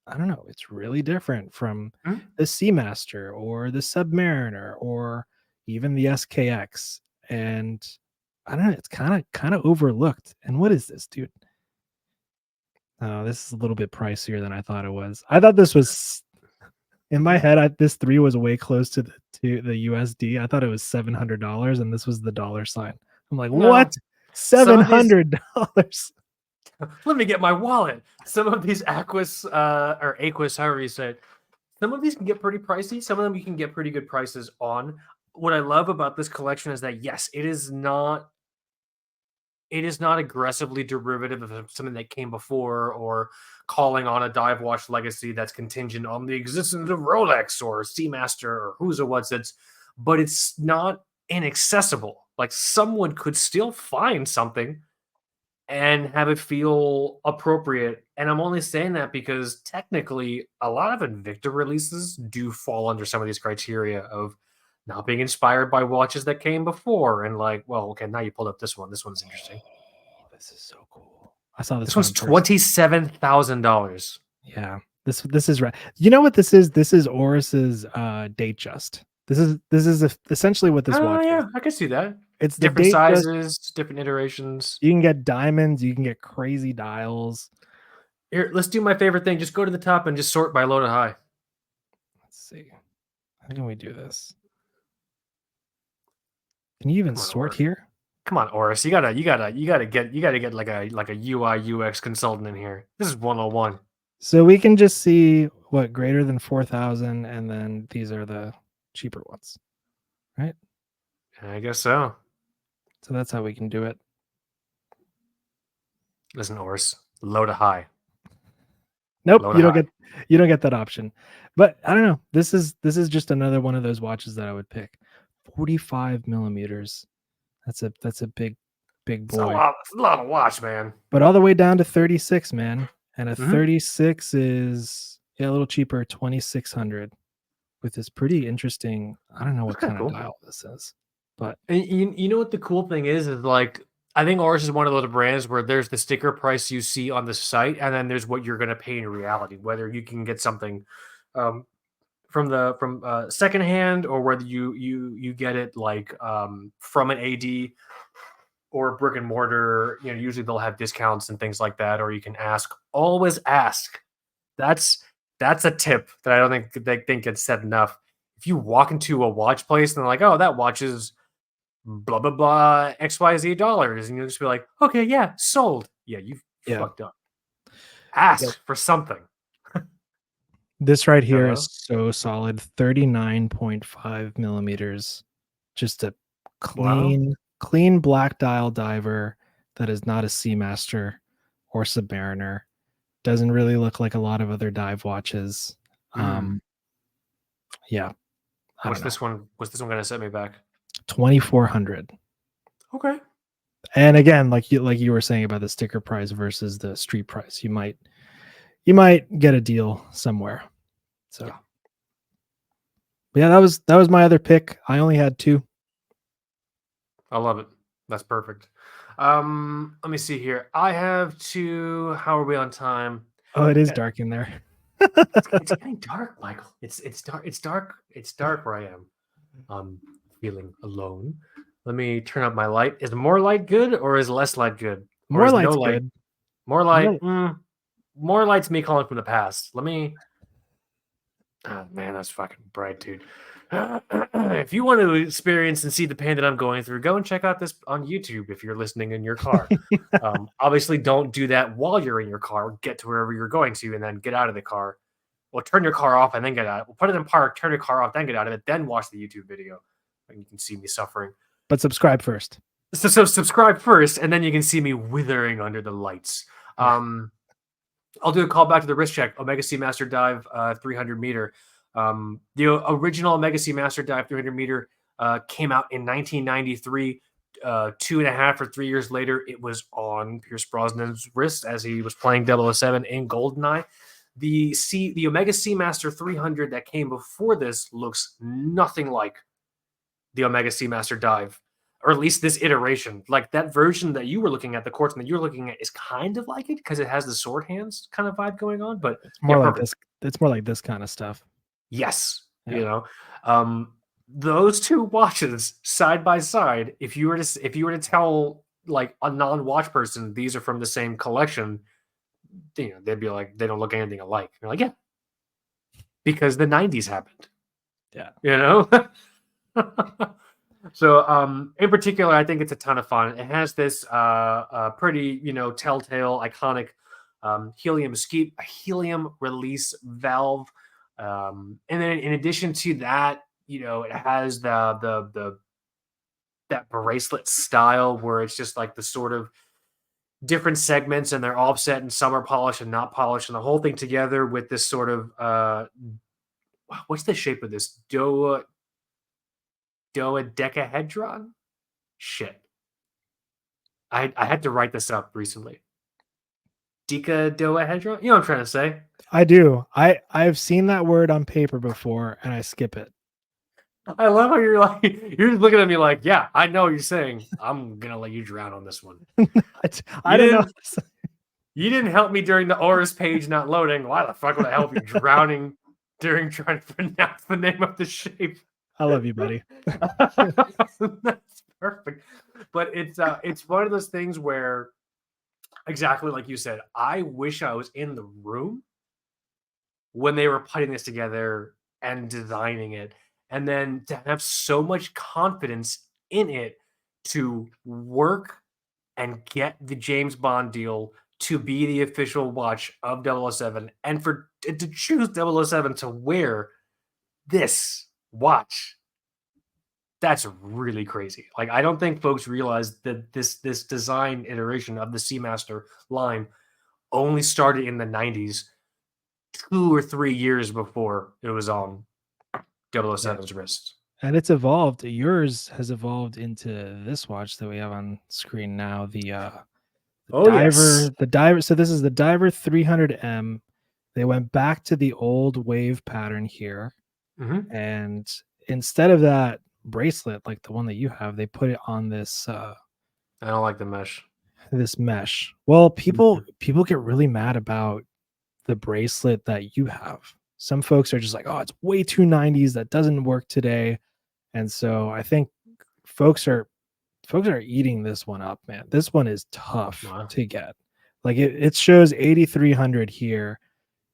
I don't know. It's really different from the Seamaster or the Submariner or even the SKX. And I don't know. It's kind of overlooked. And what is this, dude? Oh, this is a little bit pricier than I thought it was. I thought this was, in my head, this 3 was way close to the USD. I thought it was $700, and this was the dollar sign. I'm like, what? $700? Let me get my wallet. Some of these Aquas or Aquas, however you say it, some of these can get pretty pricey. Some of them you can get pretty good prices on. What I love about this collection is that yes, it is not aggressively derivative of something that came before or calling on a dive watch legacy that's contingent on the existence of Rolex or Seamaster or who's or what's it's, but it's not inaccessible. Like someone could still find something and have it feel appropriate. And I'm only saying that because technically a lot of Invicta releases do fall under some of these criteria of not being inspired by watches that came before. And like, well, okay, now you pulled up this one. This one's interesting. Oh, this is so cool. I saw this. This one's $27,000. Yeah, this is right. You know what this is? This is Oris's date just. This is essentially what this watch is. I can see that. It's different sizes, different iterations. You can get diamonds. You can get crazy dials. Here, let's do my favorite thing. Just go to the top and just sort by low to high. Let's see. How can we do this? Can you even sort here? Come on, Oris. You gotta get like a UI UX consultant in here. This is 101. So we can just see what greater than 4,000, and then these are the cheaper ones, right? I guess so. So that's how we can do it. Listen, Ors, low to high. Nope, Low to high. you don't get that option. But I don't know. This is just another one of those watches that I would pick. 45 millimeters. That's a big It's a boy. lot. It's a lot of watch, man. But all the way down to 36, man. And a Mhm. 36 is a little cheaper, 2,600, with this pretty interesting. I don't know what That's kind kinda of cool. dial this is, but And you know what the cool thing is like I think ours is one of those brands where there's the sticker price you see on the site, and then there's what you're gonna pay in reality, whether you can get something um, from secondhand or whether you get it like from an AD or brick and mortar. You know, usually they'll have discounts and things like that, or you can ask. Always ask. That's that's a tip that I don't think they think gets said enough. If you walk into a watch place and they're like, "Oh, that watch is blah blah blah XYZ dollars," and you'll just be like, "Okay, yeah, sold." Yeah, you yeah. fucked up. Yep. Ask for something. This right You here is know? so solid, 39.5 millimeters. Just a Wow. clean black dial diver that is not a Seamaster or Submariner. Doesn't really look like a lot of other dive watches. Mm. Yeah, I don't What's know. this one? What's this one gonna set me back? 2,400. Okay. And again, like you were saying about the sticker price versus the street price, you might get a deal somewhere. So Yeah. yeah, that was my other pick. I only had two. I love it. That's perfect. Let me see here. I have two. How are we on time? Oh, it is Yeah, dark in there. it's getting dark, Michael. It's dark. It's dark. It's dark where I am. I'm feeling alone. Let me turn up my light. Is more light good or is less light good? Or More is no light's light? good. More More light. More light's me calling from the past. Let me. Oh man, that's fucking bright, dude. If you want to experience and see the pain that I'm going through, go and check out this on YouTube if you're listening in your car. Obviously, don't do that while you're in your car. Get to wherever you're going to, and then get out of the car. Well, turn your car off and then get out. We'll put it in park. Turn your car off, then get out of it. Then watch the YouTube video, and you can see me suffering. but subscribe first. So subscribe first, and then you can see me withering under the lights. Yeah. I'll do a call back to the wrist check. Omega Seamaster Dive 300 meter. The original Omega Seamaster Dive 300 meter came out in 1993. 2.5 or 3 years later, it was on Pierce Brosnan's wrist as he was playing 007 in Goldeneye. The Omega Seamaster 300 that came before this looks nothing like the Omega Seamaster Dive, or at least this iteration. Like that version that you were looking at, the quartz that you're looking at is kind of like it because it has the sword hands kind of vibe going on. But It's yeah, more like perfect. this. It's more like this kind of stuff. Yes, Yeah. you know, those two watches side by side. If you were to tell like a non-watch person these are from the same collection, you know, they'd be like they don't look anything alike. You're like, yeah, because the '90s happened. Yeah. You know. So, in particular, I think it's a ton of fun. It has this pretty, you know, telltale, iconic helium release valve, and then in addition to that, you know, it has the that bracelet style where it's just like the sort of different segments, and they're offset, and some are polished and not polished, and the whole thing together with this sort of what's the shape of this dodecahedron? Shit. I had to write this up recently. Decadoahedron? You know what I'm trying to say? I do. I've seen that word on paper before, and I skip it. I love how you're like, you're just looking at me like, yeah, I know what you're saying. I'm gonna let you drown on this one. I You don't know. didn't you didn't help me during the Oris page not loading. Why the fuck would I help you drowning during trying to pronounce the name of the shape? I love you, buddy. That's perfect. But it's one of those things where exactly like you said, I wish I was in the room when they were putting this together and designing it, and then to have so much confidence in it to work and get the James Bond deal to be the official watch of 007 and for to choose 007 to wear this watch, that's really crazy. Like, I don't think folks realize that this design iteration of the Seamaster line only started in the 90s, 2 or 3 years before it was on 007's wrist. And it's evolved. Yours has evolved into this watch that we have on screen now. Oh, yes. The diver. So this is the Diver 300M. They went back to the old wave pattern here, and instead of that bracelet, like the one that you have, they put it on this. I don't like the mesh. This mesh. Well, people get really mad about the bracelet that you have. Some folks are just like, oh, it's way too 90s. That doesn't work today. And so I think folks are eating this one up, man. This one is tough to get. Like it shows 8,300 here.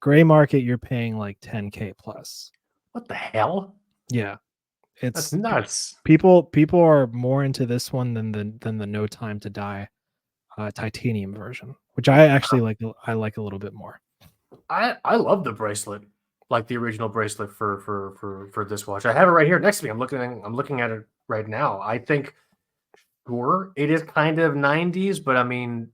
Gray market, you're paying like 10K plus. What the hell? Yeah, That's nuts. People are more into this one than the No Time to Die titanium version, which I actually like. I like a little bit more. I love the bracelet, like the original bracelet for this watch. I have it right here next to me. I'm looking at it right now. I think, sure, it is kind of 90s, but I mean,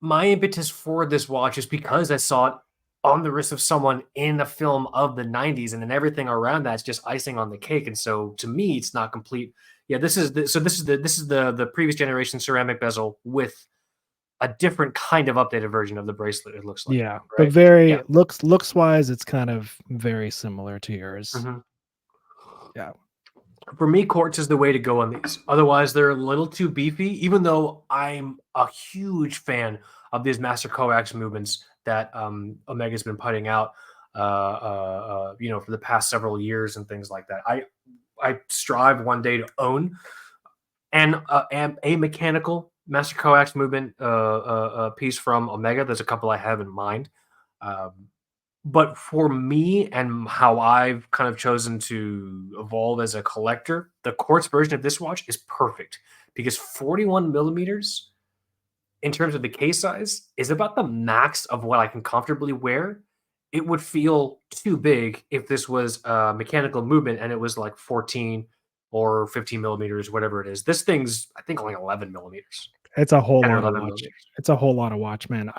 my impetus for this watch is because I saw it on the wrist of someone in a film of the 90s, and then everything around that's just icing on the cake. And so to me, it's not complete. Yeah, this is the previous generation ceramic bezel with a different kind of updated version of the bracelet, it looks like. Yeah, right? but looks wise, it's kind of very similar to yours. Yeah. For me, quartz is the way to go on these. Otherwise, they're a little too beefy, even though I'm a huge fan of these master coax movements that Omega's been putting out, for the past several years and things like that. I strive one day to own a mechanical master coax movement piece from Omega. There's a couple I have in mind. But for me and how I've kind of chosen to evolve as a collector, the quartz version of this watch is perfect because 41 millimeters in terms of the case size is about the max of what I can comfortably wear. It would feel too big if this was a mechanical movement and it was like 14 or 15 millimeters, whatever it is. This thing's, I think, only 11 millimeters. It's a whole lot of watch. It's a whole lot of watch, man.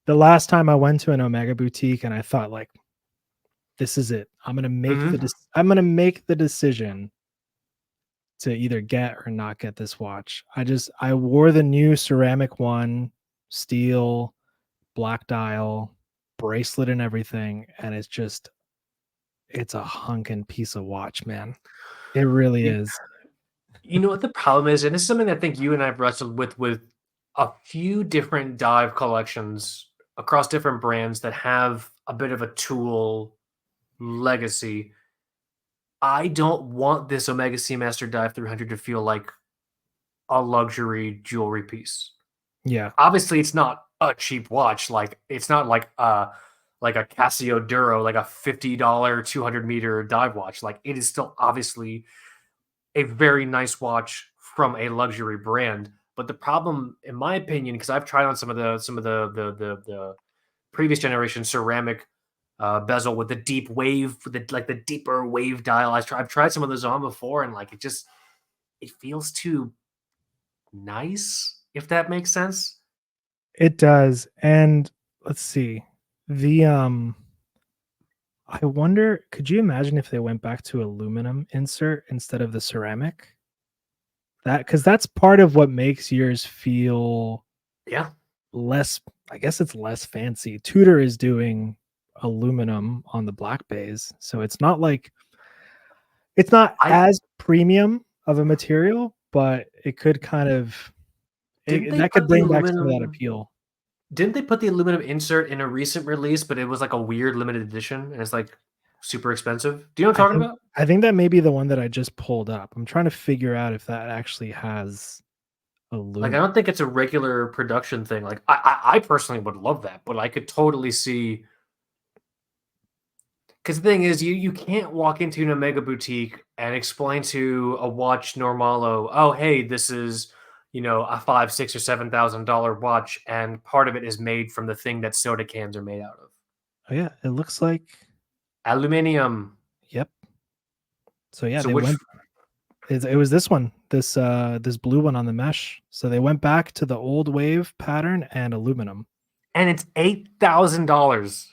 The last time I went to an Omega boutique and I thought, like, this is it. I'm gonna make the decision to either get or not get this watch. I wore the new ceramic one, steel, black dial, bracelet, and everything, and it's a hunkin' piece of watch, man. It really is. You know what the problem is, and this is something I think you and I have wrestled with a few different dive collections across different brands that have a bit of a tool legacy. I don't want this Omega Seamaster Dive 300 to feel like a luxury jewelry piece. Yeah. Obviously, it's not a cheap watch. Like, it's not like a Casio Duro, like a $50 200-meter dive watch. Like, it is still obviously a very nice watch from a luxury brand. But the problem, in my opinion, because I've tried on some of the previous generation ceramic bezel with the deep wave, the deeper wave dial. I've tried some of those on before, and like it feels too nice, if that makes sense. It does. And let's see. I wonder, could you imagine if they went back to aluminum insert instead of the ceramic? Because that's part of what makes yours feel less, I guess it's less fancy. Tudor is doing aluminum on the black bays, so it's not as premium of a material, but it could kind of that could bring back some of that appeal. Didn't they put the aluminum insert in a recent release, but it was like a weird limited edition and it's like super expensive? Do you know what I'm talking about? I think that may be the one that I just pulled up. I'm trying to figure out if that actually has aluminum. Like, I don't think it's a regular production thing. Like, I personally would love that, but I could totally see. Because the thing is, you can't walk into an Omega boutique and explain to a watch normalo, oh, hey, this is, you know, a $5, $6, or $7,000 watch, and part of it is made from the thing that soda cans are made out of. Oh yeah, it looks like. Aluminium. Yep. So yeah, So they which went. It was this one, this blue one on the mesh. So they went back to the old wave pattern and aluminum. and it's $8,000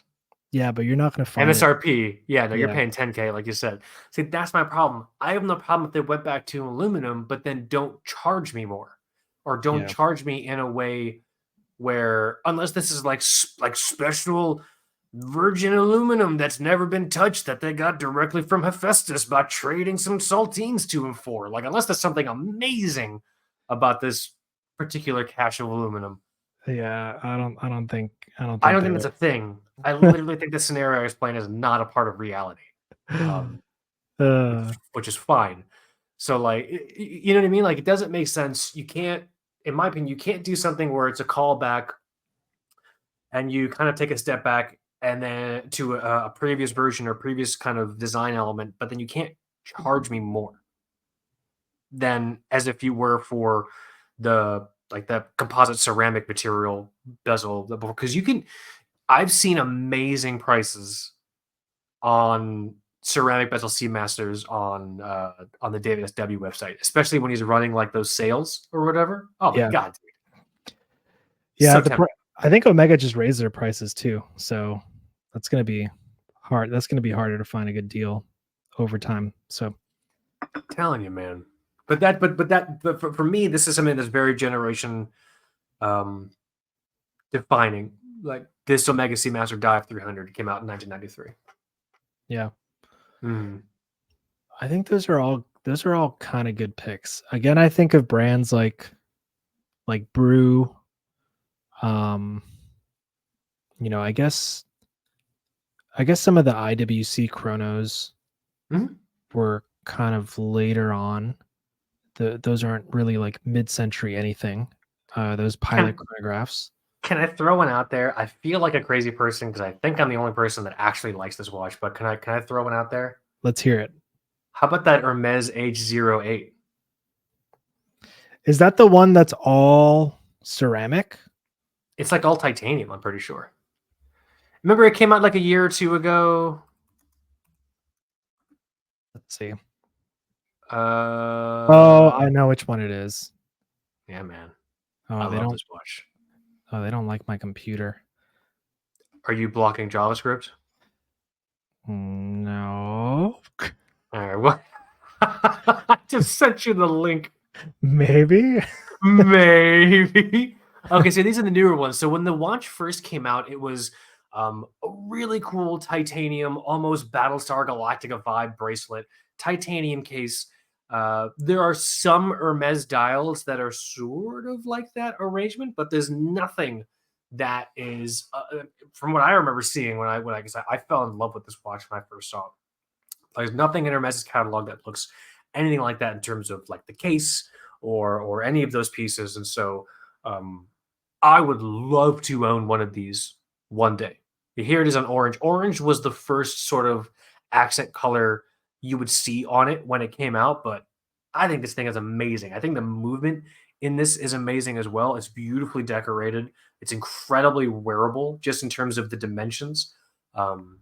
Yeah, but you're not going to find it. MSRP. Yeah, no, you're Yeah, paying 10K, like you said. See, that's my problem. I have no problem if they went back to aluminum, but then don't charge me more, or don't yeah, charge me in a way where, unless this is like special virgin aluminum that's never been touched that they got directly from Hephaestus by trading some saltines to him for. Like, unless there's something amazing about this particular cache of aluminum. yeah. I don't I think don't they think that's a would. thing. I literally think the scenario I was playing is not a part of reality, uh, which is fine. So, like, you know what I mean? Like, it doesn't make sense. You can't, in my opinion, you can't do something where it's a callback and you kind of take a step back and then to a previous version or previous kind of design element, but then you can't charge me more than as if you were for the like the composite ceramic material bezel, because you can. I've seen amazing prices on ceramic bezel Seamasters on the David SW website, especially when he's running like those sales or whatever. Oh my yeah, god, dude. yeah. So tempting. I think Omega just raised their prices too, so that's going to be hard. That's going to be harder to find a good deal over time. So Telling you, man. But for me, this is something that's very generation um defining. Like this Omega Seamaster Dive 300 came out in 1993. yeah, Mm. I think those are all kind of good picks. Again, I think of brands like Brew. Um, I guess some of the IWC chronos Mhm. were kind of later on. Those aren't really like mid-century anything. Those pilot Can chronographs. can I throw one out there? I feel like a crazy person because I think I'm the only person that actually likes this watch. But can I throw one out there? Let's hear it. How about that Hermes H08? Is that the one that's all ceramic? It's like all titanium, I'm pretty sure. Remember it came out like a year or two ago? Let's see. Uh, Oh, I know which one it is. yeah, man. Oh, I they love don't. this watch. Oh, they don't like my computer. Are you blocking JavaScript? No. All right, well, I just sent you the link. Maybe. Maybe. Okay, so these are the newer ones. So when the watch first came out, it was a really cool titanium, almost Battlestar Galactica vibe bracelet, titanium case. There are some Hermes dials that are sort of like that arrangement, but there's nothing that is, from what I remember seeing when I guess I fell in love with this watch when I first saw it. There's nothing in Hermes's catalog that looks anything like that in terms of like the case or any of those pieces. And so um, I would love to own one of these one day. Here it is on orange. Orange was the first sort of accent color you would see on it when it came out, but I think this thing is amazing. I think the movement in this is amazing as well. It's beautifully decorated. It's incredibly wearable just in terms of the dimensions. Um,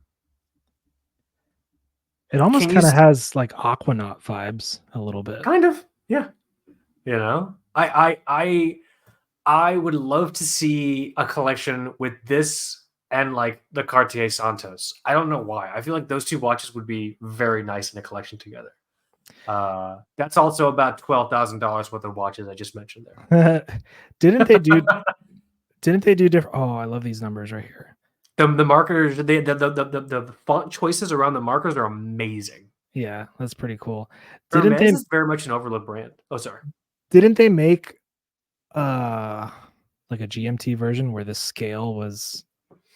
It almost can you kind of has like Aquanaut vibes a little bit. kind of, yeah, you know, I would love to see a collection with this and like the Cartier Santos. I don't know why. I feel like those two watches would be very nice in a collection together. That's also about $12,000 worth of watches I just mentioned Didn't they do there. different? Oh, I love these numbers right here. The markers, the font choices around the markers are amazing. Yeah, that's pretty cool. Hermes is very much an overlooked brand. Oh, sorry. Didn't they make like a GMT version where the scale was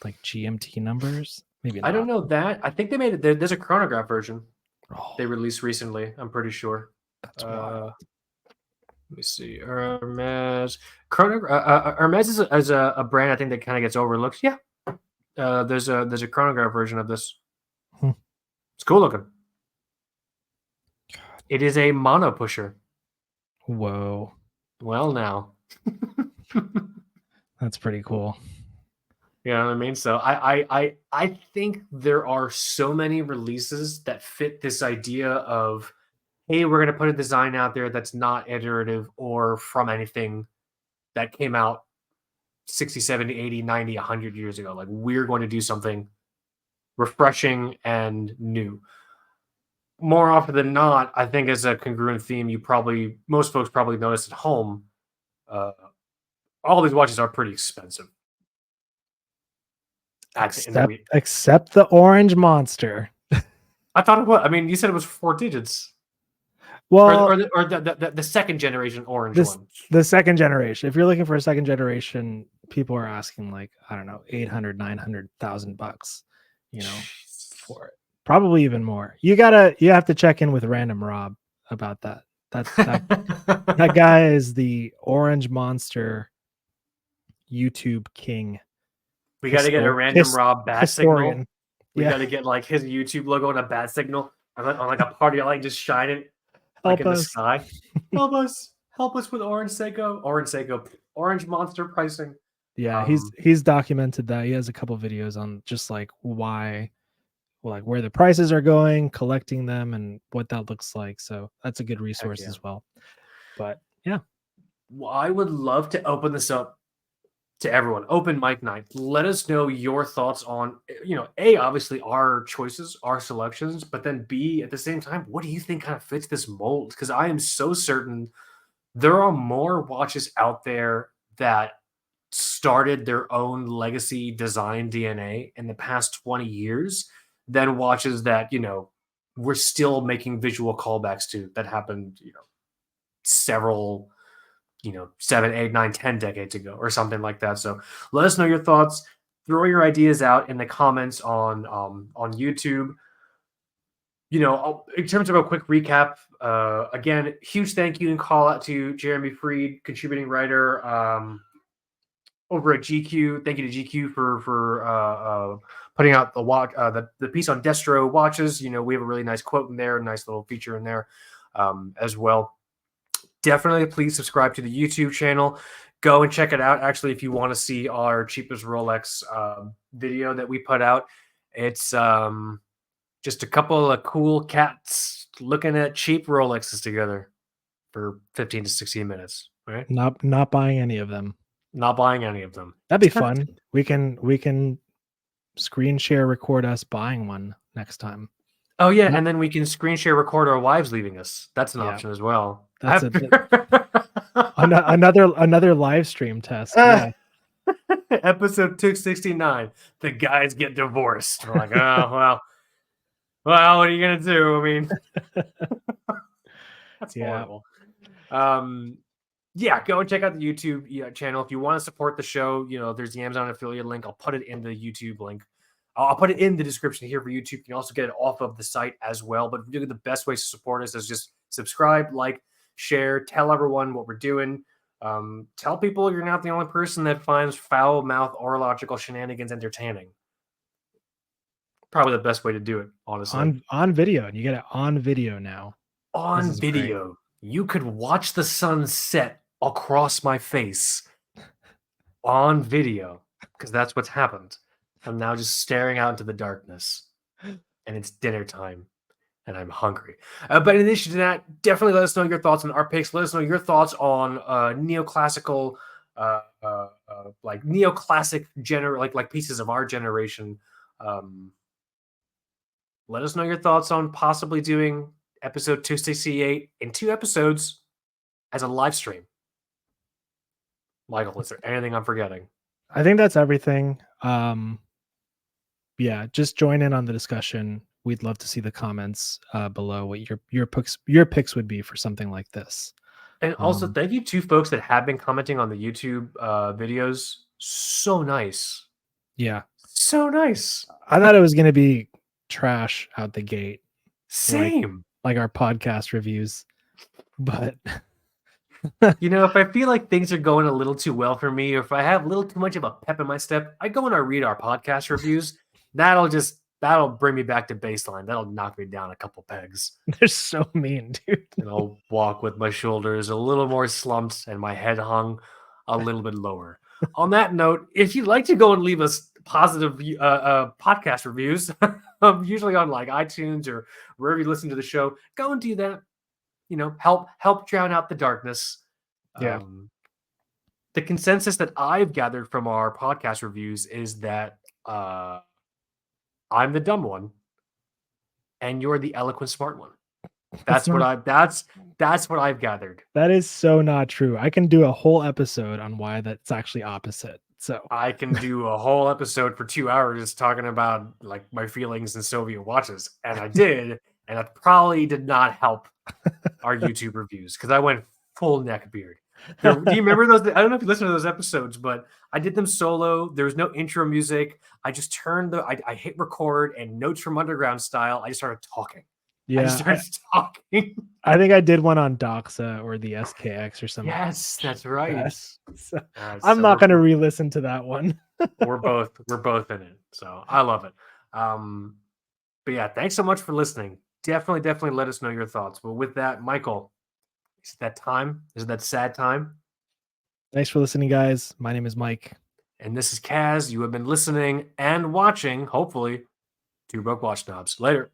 like GMT numbers? Maybe I don't not. know that. I think they made it. There's a chronograph version Oh, they released recently. I'm pretty sure. that's wild. Let me see. Hermes. Hermes is a brand I think that kind of gets overlooked. Yeah. There's a chronograph version of this. Hmm. It's cool looking. It is a mono pusher. Whoa. Well, now. That's pretty cool. You know what I mean? So I think there are so many releases that fit this idea of, hey, we're gonna put a design out there that's not iterative or from anything that came out 60, 70, 80, 90, 100 years ago. Like, we're going to do something refreshing and new. More often than not, I think as a congruent theme, most folks probably notice at home, uh, all these watches are pretty expensive. Except the Orange Monster. I thought it was. I mean, you said it was 4 digits. Well, or the second generation orange one. The second generation. If you're looking for a second generation, people are asking like, I don't know, 800, 900,000 bucks, you know, for it. Probably even more. You have to check in with Random Rob about that. That guy is the Orange Monster YouTube king. We got to get a Random Rob bat historian. signal. We got to get like his YouTube logo on a bat signal on like a party light, just shine it like in the sky. Help us with Orange Monster pricing. Yeah, he's documented that. He has a couple videos on just like where the prices are going, collecting them, and what that looks like. So that's a good resource as well. But yeah, well, I would love to open this up to everyone. Open mic night. Let us know your thoughts on, A, obviously our choices, our selections, but then B, at the same time, what do you think kind of fits this mold? Because I am so certain there are more watches out there that started their own legacy design DNA in the past 20 years than watches that, we're still making visual callbacks to that happened, several 7, 8, 9, 10 decades ago or something like that. So let us know your thoughts. Throw your ideas out in the comments on YouTube. In terms of a quick recap, again, huge thank you and call out to Jeremy Freed, contributing writer over at GQ. Thank you to GQ for putting out the piece on Destro watches. We have a really nice quote in there, a nice little feature in there as well. Definitely please subscribe to the YouTube channel. Go and check it out. Actually, if you want to see our cheapest Rolex video that we put out, it's just a couple of cool cats looking at cheap Rolexes together for 15 to 16 minutes. Right? Not buying any of them. Not buying any of them. That'd be fun. We can screen share record us buying one next time. Oh yeah, and then we can screen share record our wives leaving us. That's an option as well. That's another live stream test. Yeah. Episode 269. The guys get divorced. We're like, oh well, what are you gonna do? I mean, that's horrible. Yeah, go and check out the YouTube channel if you want to support the show. There's the Amazon affiliate link. I'll put it in the YouTube link. I'll put it in the description here for YouTube. You can also get it off of the site as well. But really, the best ways to support us is just subscribe, like, share, tell everyone what we're doing. Tell people you're not the only person that finds foul-mouthed orological shenanigans entertaining. Probably the best way to do it, honestly. On video, and you get it on video now. On video, great. You could watch the sun set across my face on video, because that's what's happened. I'm now just staring out into the darkness, and it's dinner time, and I'm hungry. But in addition to that, definitely let us know your thoughts on our picks. Let us know your thoughts on neoclassical, like neoclassic like pieces of our generation. Let us know your thoughts on possibly doing episode 268 in 2 episodes as a live stream. Michael, is there anything I'm forgetting? I think that's everything. Yeah, just join in on the discussion. We'd love to see the comments below what your picks would be for something like this. And also, thank you to folks that have been commenting on the YouTube videos. So nice. Yeah. So nice. I thought it was going to be trash out the gate. Same. Like our podcast reviews. But if I feel like things are going a little too well for me, or if I have a little too much of a pep in my step, I go and I read our podcast reviews. That'll just that'll bring me back to baseline. That'll knock me down a couple pegs. They're so mean, dude. And I'll walk with my shoulders a little more slumped and my head hung a little bit lower. On that note, if you'd like to go and leave us positive podcast reviews, usually on like iTunes or wherever you listen to the show, go and do that. You know, help drown out the darkness. Yeah. The consensus that I've gathered from our podcast reviews is that I'm the dumb one, and you're the eloquent smart one. That's what I've gathered. That is so not true. I can do a whole episode on why that's actually opposite. So I can do a whole episode for 2 hours talking about like my feelings in Soviet watches, and I did, and that probably did not help our YouTube reviews because I went full neck beard. Do you remember those? I don't know if you listened to those episodes, but I did them solo. There was no intro music. I just turned I hit record and Notes from Underground style. I just started talking. yeah, I just started talking. I think I did one on Doxa or the SKX or something. Yes, that's right. Yes. So So I'm not going to re-listen to that one. we're both in it, so I love it. But yeah, thanks so much for listening. Definitely let us know your thoughts. But with that, Michael, is it that time? Is it that sad time? Thanks for listening, guys. My name is Mike. And this is Kaz. You have been listening and watching, hopefully, Two Broke Watch Snobs. Later.